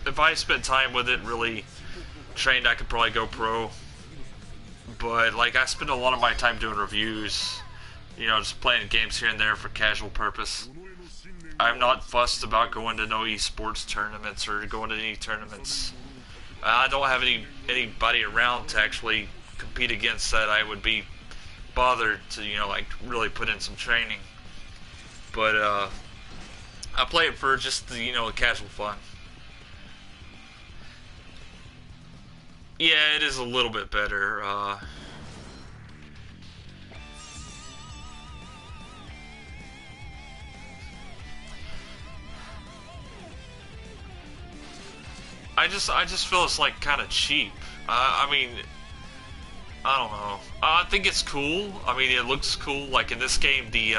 if I spent time with it, really trained, I could probably go pro. But like, I spend a lot of my time doing reviews, you know, just playing games here and there for casual purpose. I'm not fussed about going to no esports tournaments or going to any tournaments. I don't have anybody around to actually compete against that I would be bothered to, you know, like, really put in some training. But I play it for just the, you know, casual fun. Yeah, it is a little bit better. I just feel it's like kind of cheap. I mean, I don't know. I think it's cool. I mean, it looks cool. Like in this game, the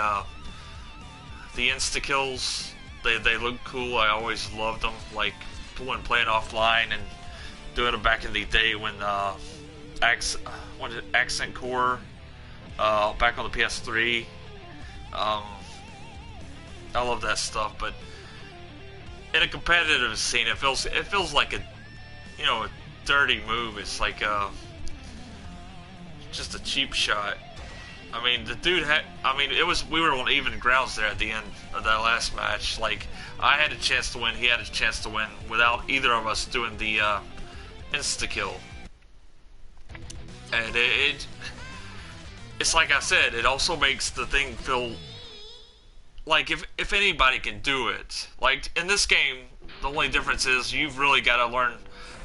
insta kills, they look cool. I always loved them. Like when playing offline and doing them back in the day when Accent Core back on the PS3. I love that stuff, but in a competitive scene, it feels like a, you know, a dirty move. It's like just a cheap shot. I mean, the dude had, I mean, we were on even grounds there at the end of that last match. Like, I had a chance to win, he had a chance to win without either of us doing the insta kill. And it's like I said, it also makes the thing feel like if anybody can do it. Like in this game, the only difference is you've really got to learn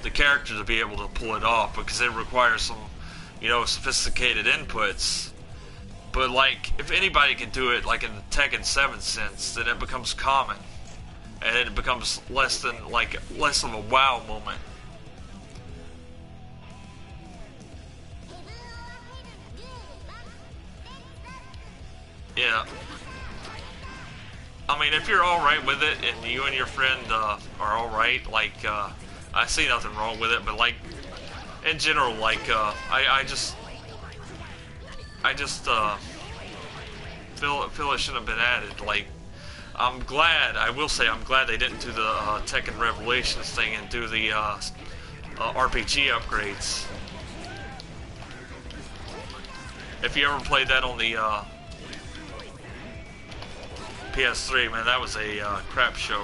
the character to be able to pull it off, because it requires some, you know, sophisticated inputs. But like, if anybody can do it, like in the Tekken 7 sense, then it becomes common, and it becomes less of a wow moment. Yeah. I mean, if you're alright with it, and you and your friend are alright, like, I see nothing wrong with it, but like, in general, like, I just feel it shouldn't have been added. Like, I will say I'm glad they didn't do the Tekken Revelations thing and do the RPG upgrades. If you ever played that on the PS3, man, that was a crap show.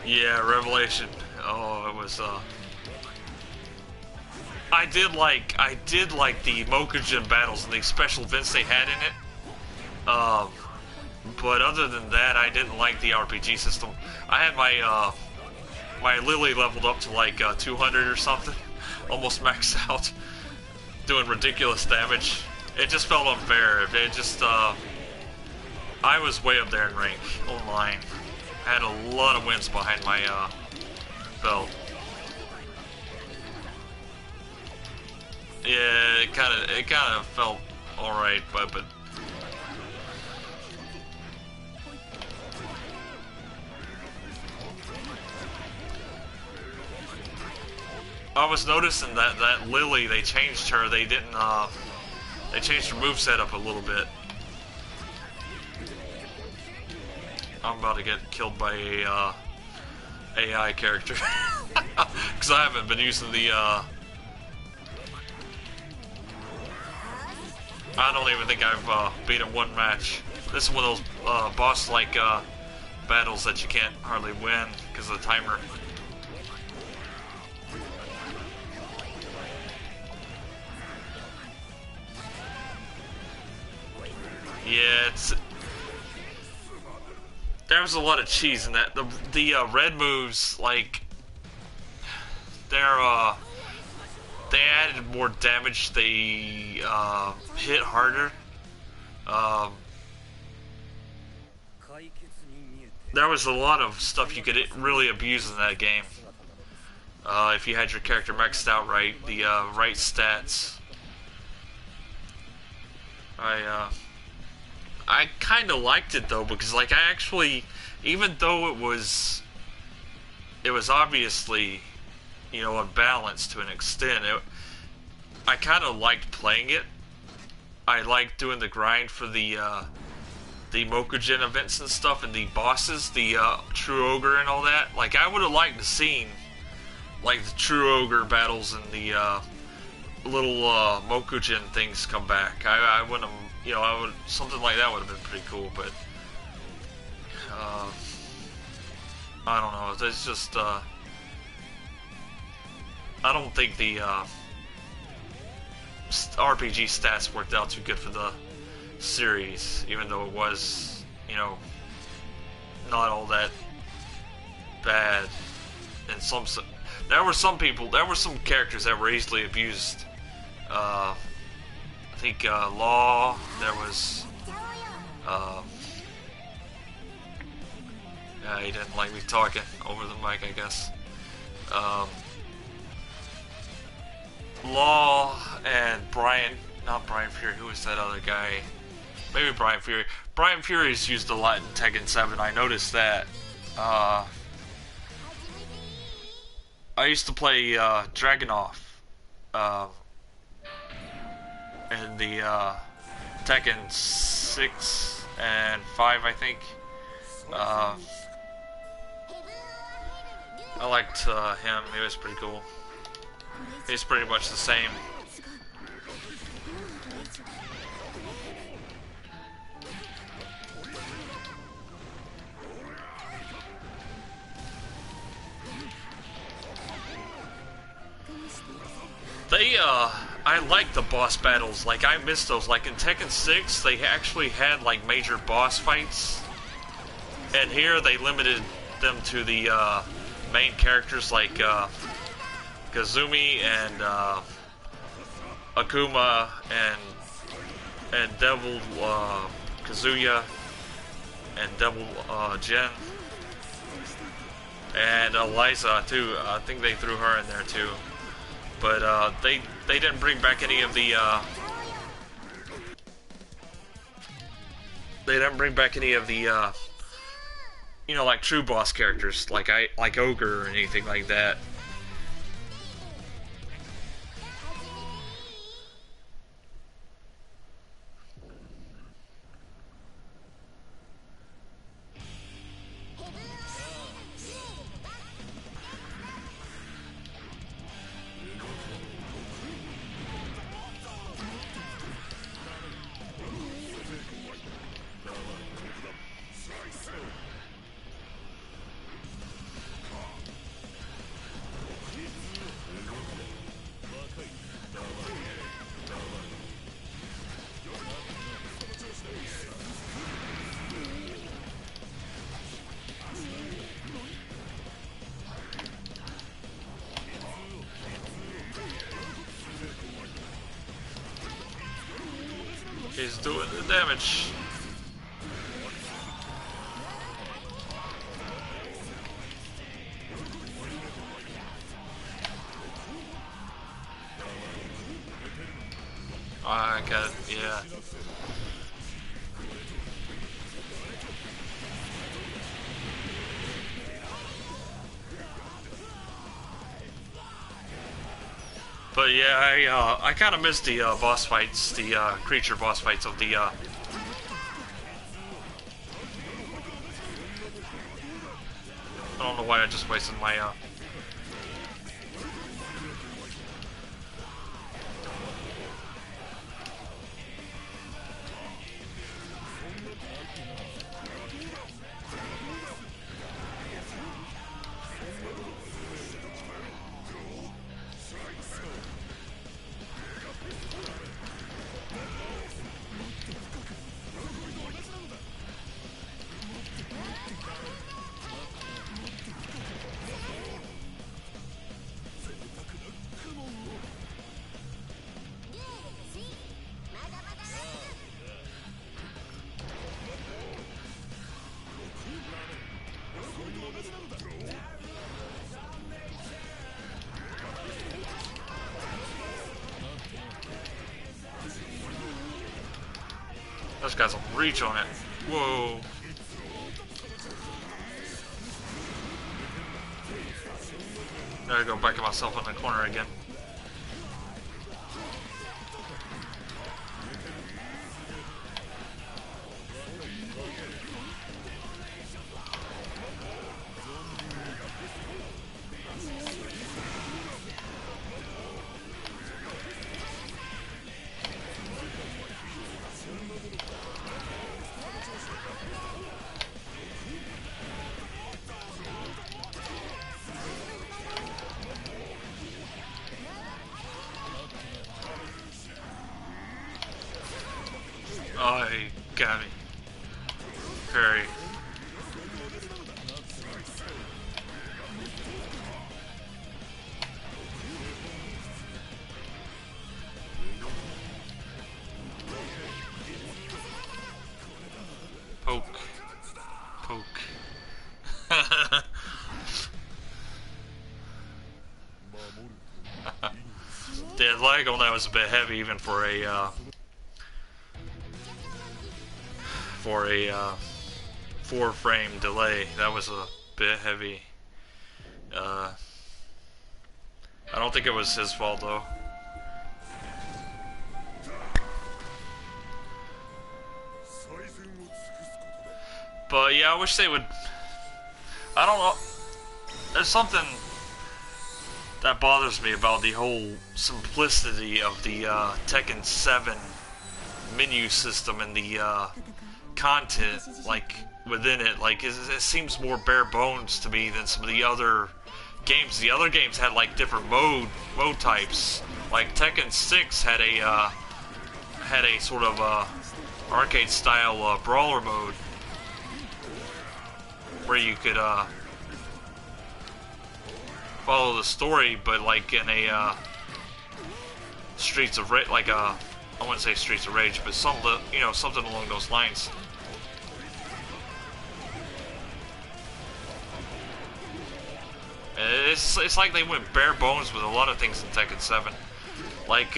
Yeah, Revelation. Oh, it was I did like the Mokujin battles and the special events they had in it. But other than that, I didn't like the RPG system. I had my my Lily leveled up to like 200 or something, almost maxed out, doing ridiculous damage. It just felt unfair. It just I was way up there in rank online. I had a lot of wins behind my belt. Yeah, it kind of felt all right, but I was noticing that Lily, they changed her. They didn't. They changed her moveset up a little bit. I'm about to get killed by a AI character because I haven't been using the. I don't even think I've beaten one match. This is one of those boss-like battles that you can't hardly win because of the timer. Yeah, there's a lot of cheese in that. The red moves, like, they added more damage. They hit harder. There was a lot of stuff you could really abuse in that game. If you had your character maxed out right, the right stats. I kind of liked it though, because like I actually, even though it was obviously, you know, unbalanced to an extent, I kind of liked playing it. I liked doing the grind for the Mokujin events and stuff, and the bosses, the True Ogre and all that. Like, I would have liked to seen, like, the True Ogre battles and the little Mokujin things come back. I wouldn't have, you know, something like that would have been pretty cool, but I don't know. It's just I don't think the RPG stats worked out too good for the series, even though it was, you know, not all that bad. And there were some characters that were easily abused. I think Law, there was yeah, he didn't like me talking over the mic, I guess. Law and not Brian Fury, who was that other guy? Maybe Brian Fury. Brian Fury's used a lot in Tekken 7, I noticed that. I used to play Dragunov in the Tekken 6 and 5, I think. I liked him, he was pretty cool. He's pretty much the same. I like the boss battles. Like, I miss those. Like, in Tekken 6, they actually had, like, major boss fights. And here, they limited them to the, main characters, like, Kazumi and, Akuma and Devil, Kazuya and Devil, Jin. And Eliza, too. I think they threw her in there, too. But they didn't bring back any of the you know, like true boss characters, like Ogre or anything like that. He's doing the damage. I got, yeah. But yeah, I kind of missed the boss fights, the creature boss fights of the. I don't know why I just wasted my. This guy's a reach on it. Whoa. There I go, backing myself in the corner again. Oh, he got me. Very. Poke. Poke. The leg on that was a bit heavy even for a 4-frame delay. That was a bit heavy. I don't think it was his fault though. But yeah, I wish they would. I don't know. There's something that bothers me about the whole simplicity of the Tekken 7 menu system and the content, like, within it. Like, it seems more bare bones to me than some of the other games. The other games had, like, different mode types. Like, Tekken 6 had a sort of arcade style brawler mode where you could follow the story, but like in a Streets of Rage, like I wouldn't say Streets of Rage, but something along those lines. It's like they went bare bones with a lot of things in Tekken 7, like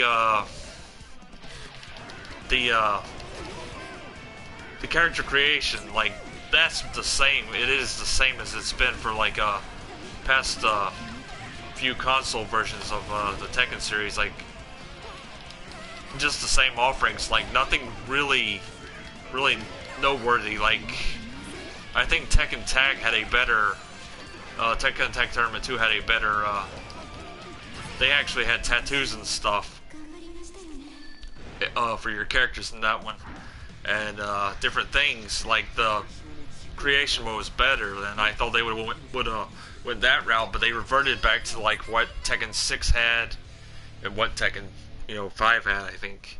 the character creation, like that's the same. It is the same as it's been for like past few console versions of the Tekken series. Like just the same offerings. Like nothing really noteworthy. Like I think Tekken Tag had a better Tekken Tag Tournament 2 had a better. They actually had tattoos and stuff for your characters in that one, and different things. Like the creation mode was better, and I thought they would went that route, but they reverted back to like what Tekken 6 had and what Tekken 5 had, I think.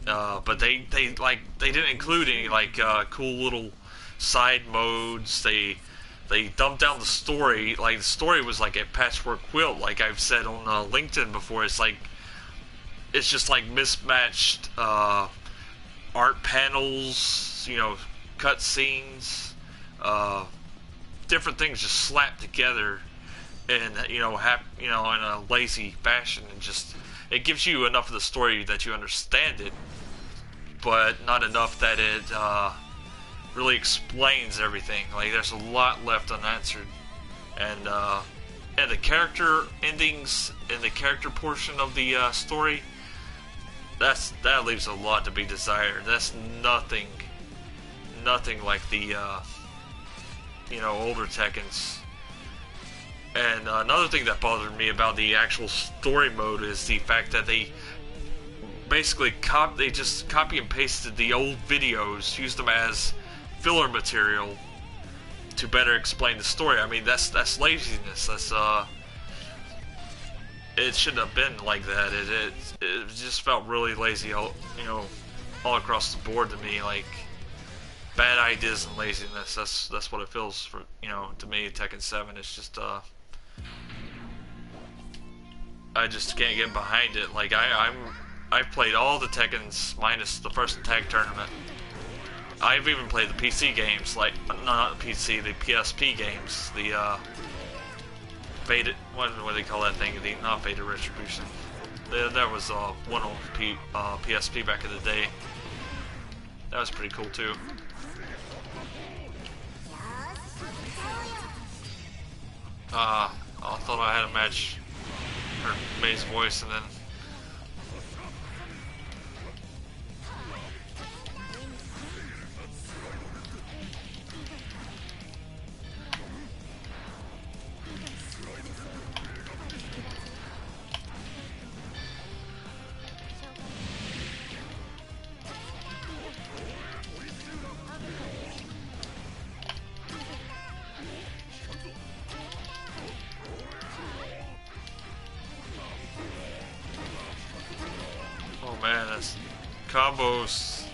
But they didn't include any like cool little side modes. They dumped down the story. Like the story was like a patchwork quilt, like I've said on LinkedIn before. It's just like mismatched art panels, cut scenes, different things just slapped together, in in a lazy fashion, and just it gives you enough of the story that you understand it, but not enough that it really explains everything. Like there's a lot left unanswered, and the character endings in the character portion of the story, that leaves a lot to be desired. That's nothing like the older Tekkens. And another thing that bothered me about the actual story mode is the fact that they basically just copy and pasted the old videos, used them as filler material to better explain the story. I mean, that's laziness. It shouldn't have been like that. It just felt really lazy, all across the board to me. Like bad ideas and laziness. That's what it feels for to me. Tekken 7. It's just I just can't get behind it. Like I've played all the Tekkens minus the first tag tournament. I've even played the PC games, like not the PC, the PSP games, the Faded, what do they call that thing? Not Faded Retribution. That was one on PSP back in the day. That was pretty cool too. I thought I had a match. Heard May's voice and then. Man, that's combos.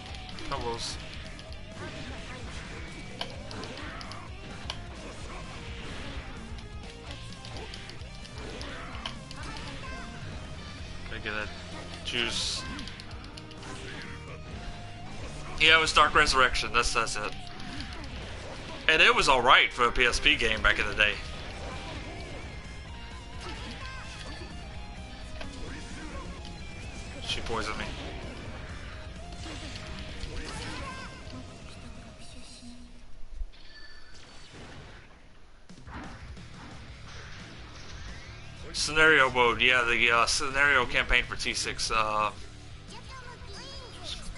Gotta get that juice. Yeah, it was Dark Resurrection. That's it. And it was alright for a PSP game back in the day. She poisoned me. Scenario mode, yeah, the scenario campaign for T6.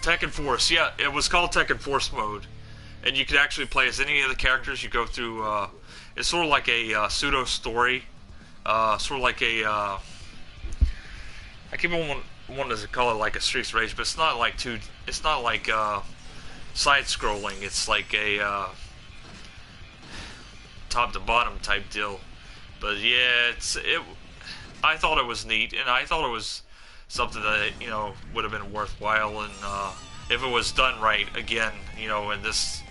Tekken Force, yeah, it was called Tekken Force mode, and you could actually play as any of the characters. You go through. It's sort of like a pseudo story, sort of like a. I keep on wanting to call it like a Streets of Rage, but it's not like It's not like side scrolling. It's like a top to bottom type deal. But yeah, I thought it was neat, and I thought it was something that would have been worthwhile, and if it was done right, again, in this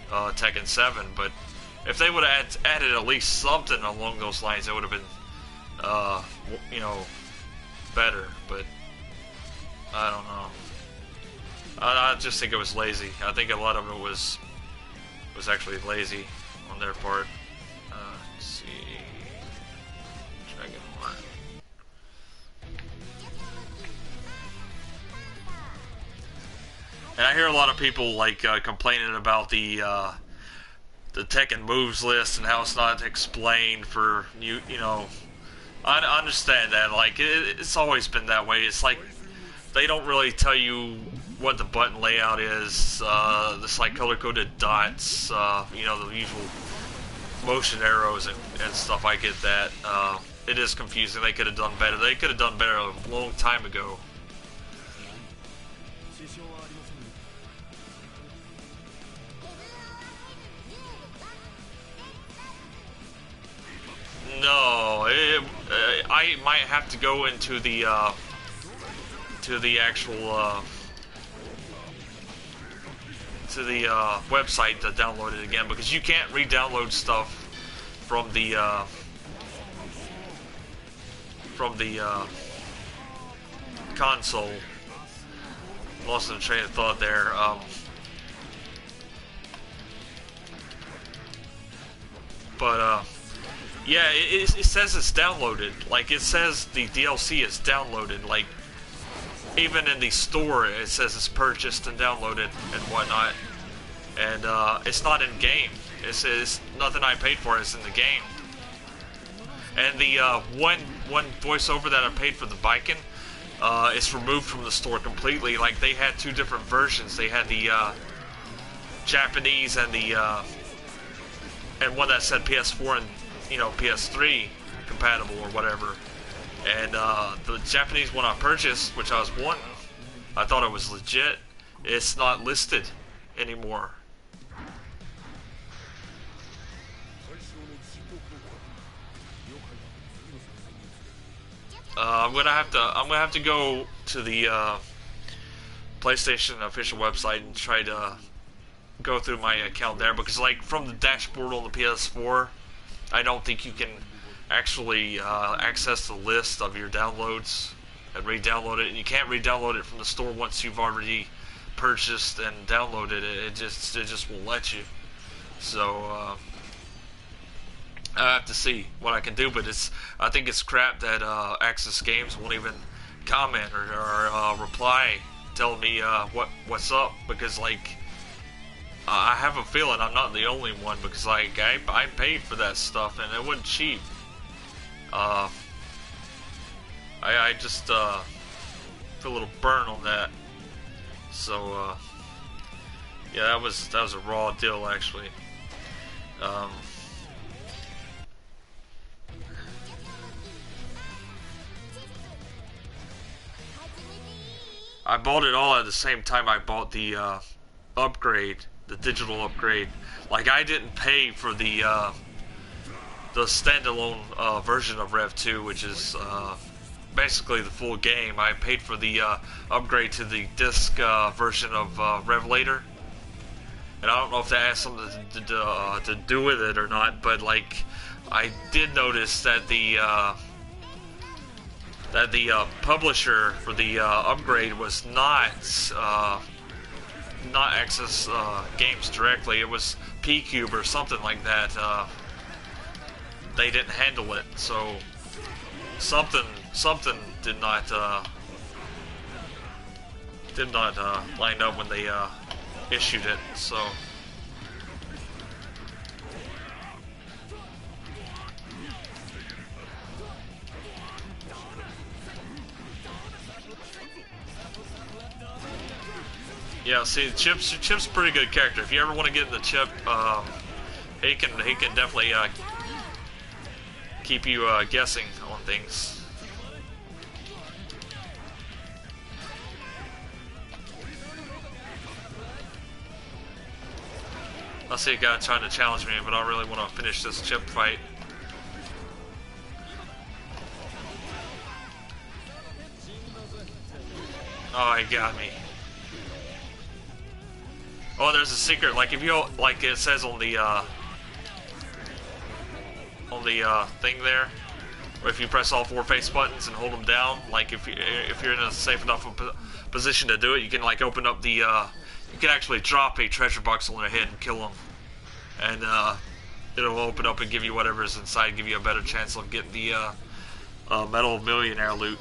Tekken 7. But if they would have added at least something along those lines, it would have been better. But I don't know. I just think it was lazy. I think a lot of it was actually lazy on their part. Let's see. Dragon War. And I hear a lot of people like complaining about the Tekken moves list and how it's not explained for I understand that. Like it's always been that way. It's like they don't really tell you what the button layout is. This like color-coded dots. The usual motion arrows and stuff. I get that. It is confusing. They could have done better. They could have done better a long time ago. No, I might have to go into the actual to the website to download it again, because you can't re-download stuff from the console. Lost the train of thought there. Yeah, it says it's downloaded. Like, it says the DLC is downloaded. Like, even in the store, it says it's purchased and downloaded and whatnot. And it's not in game. It's nothing I paid for is in the game. And the one voiceover that I paid for the Viking, it's removed from the store completely. Like, they had two different versions. They had the Japanese and the and one that said PS4 and PS3 compatible or whatever. And the Japanese one I purchased, which I was wanting, I thought it was legit. It's not listed anymore. I'm gonna have to go to the PlayStation official website and try to go through my account there, because like from the dashboard on the PS4, I don't think you can actually access the list of your downloads and re-download it, and you can't re-download it from the store once you've already purchased and downloaded it. It just won't let you. So I have to see what I can do, but I think it's crap that Access Games won't even comment or reply telling me what's up, because like I have a feeling I'm not the only one, because like I paid for that stuff and it wasn't cheap. I just feel a little burn on that. So yeah, that was a raw deal actually. I bought it all at the same time I bought the upgrade, the digital upgrade. Like, I didn't pay for the standalone version of Rev 2, which is basically the full game. I paid for the upgrade to the disc version of Revelator, and I don't know if that has something to do with it or not. But like, I did notice that the publisher for the upgrade was not Access Games directly. It was P-Cube or something like that. They didn't handle it, so something did not line up when they issued it. So. Yeah, see, Chip's a pretty good character. If you ever want to get into Chip, he can definitely keep you guessing on things. I see a guy trying to challenge me, but I really want to finish this Chip fight. Oh, he got me. Oh, there's a secret. Like, if you, like it says on the thing there, or if you press all four face buttons and hold them down, like if you're in a safe enough position to do it, you can like open up the you can actually drop a treasure box on their head and kill them, and it'll open up and give you whatever's inside, give you a better chance of getting the Medal of Millionaire loot.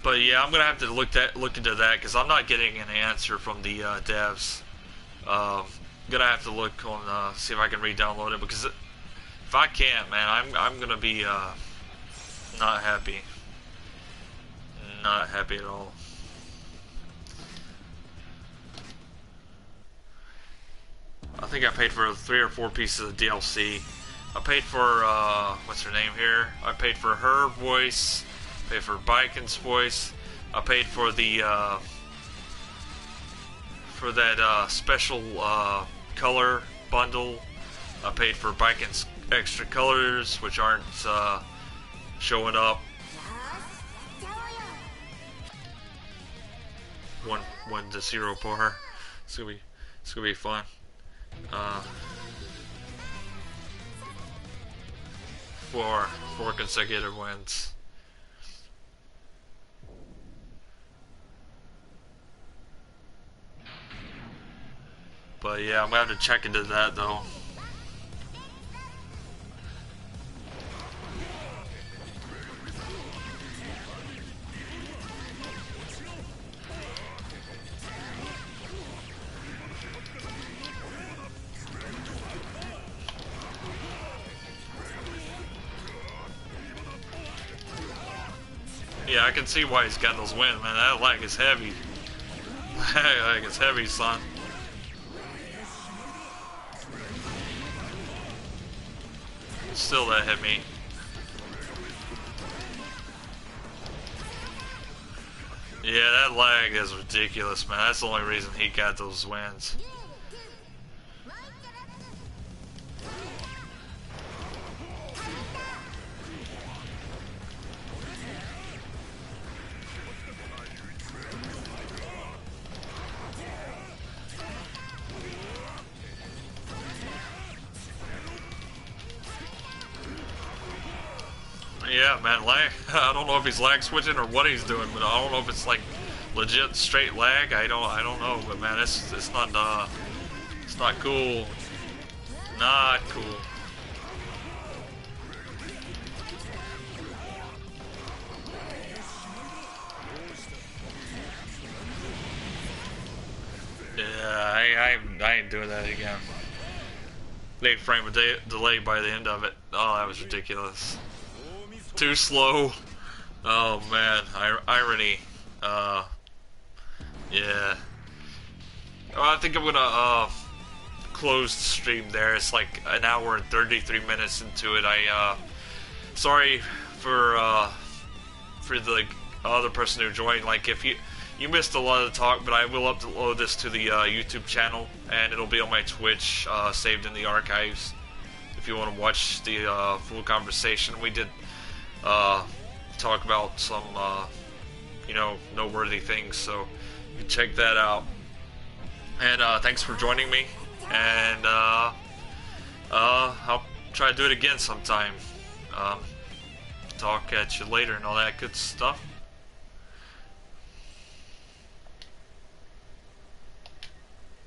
But yeah, I'm gonna have to look into that, because I'm not getting an answer from the devs. Gonna have to look on see if I can re-download it, because if I can't, man, I'm gonna be not happy, not happy at all. I think I paid for 3 or 4 pieces of DLC. I paid for what's her name here? I paid for her voice. Paid for Biken's voice. I paid for the for that special color bundle. I paid for Biken's extra colors, which aren't showing up. One to 0 for her. It's gonna be fun. Four consecutive wins. But yeah, I'm gonna have to check into that though. Yeah, I can see why he's got those wins, man. That lag is heavy. That lag is heavy, son. Still, that hit me. Yeah, that lag is ridiculous, man. That's the only reason he got those wins. Yeah, man, lag. I don't know if he's lag switching or what he's doing, but I don't know if it's like legit straight lag. I don't know, but man, it's not cool. Not cool. Yeah, I ain't doing that again. 8 frame delay by the end of it. Oh, that was ridiculous. Too slow. Oh man, irony. Yeah. Well, I think I'm gonna close the stream there. It's like an hour and 33 minutes into it. Sorry for the other person who joined. Like, if you missed a lot of the talk, but I will upload this to the YouTube channel, and it'll be on my Twitch, saved in the archives. If you want to watch the full conversation, we did talk about some, you know, noteworthy things, so you can check that out. And thanks for joining me, and I'll try to do it again sometime. Talk at you later and all that good stuff.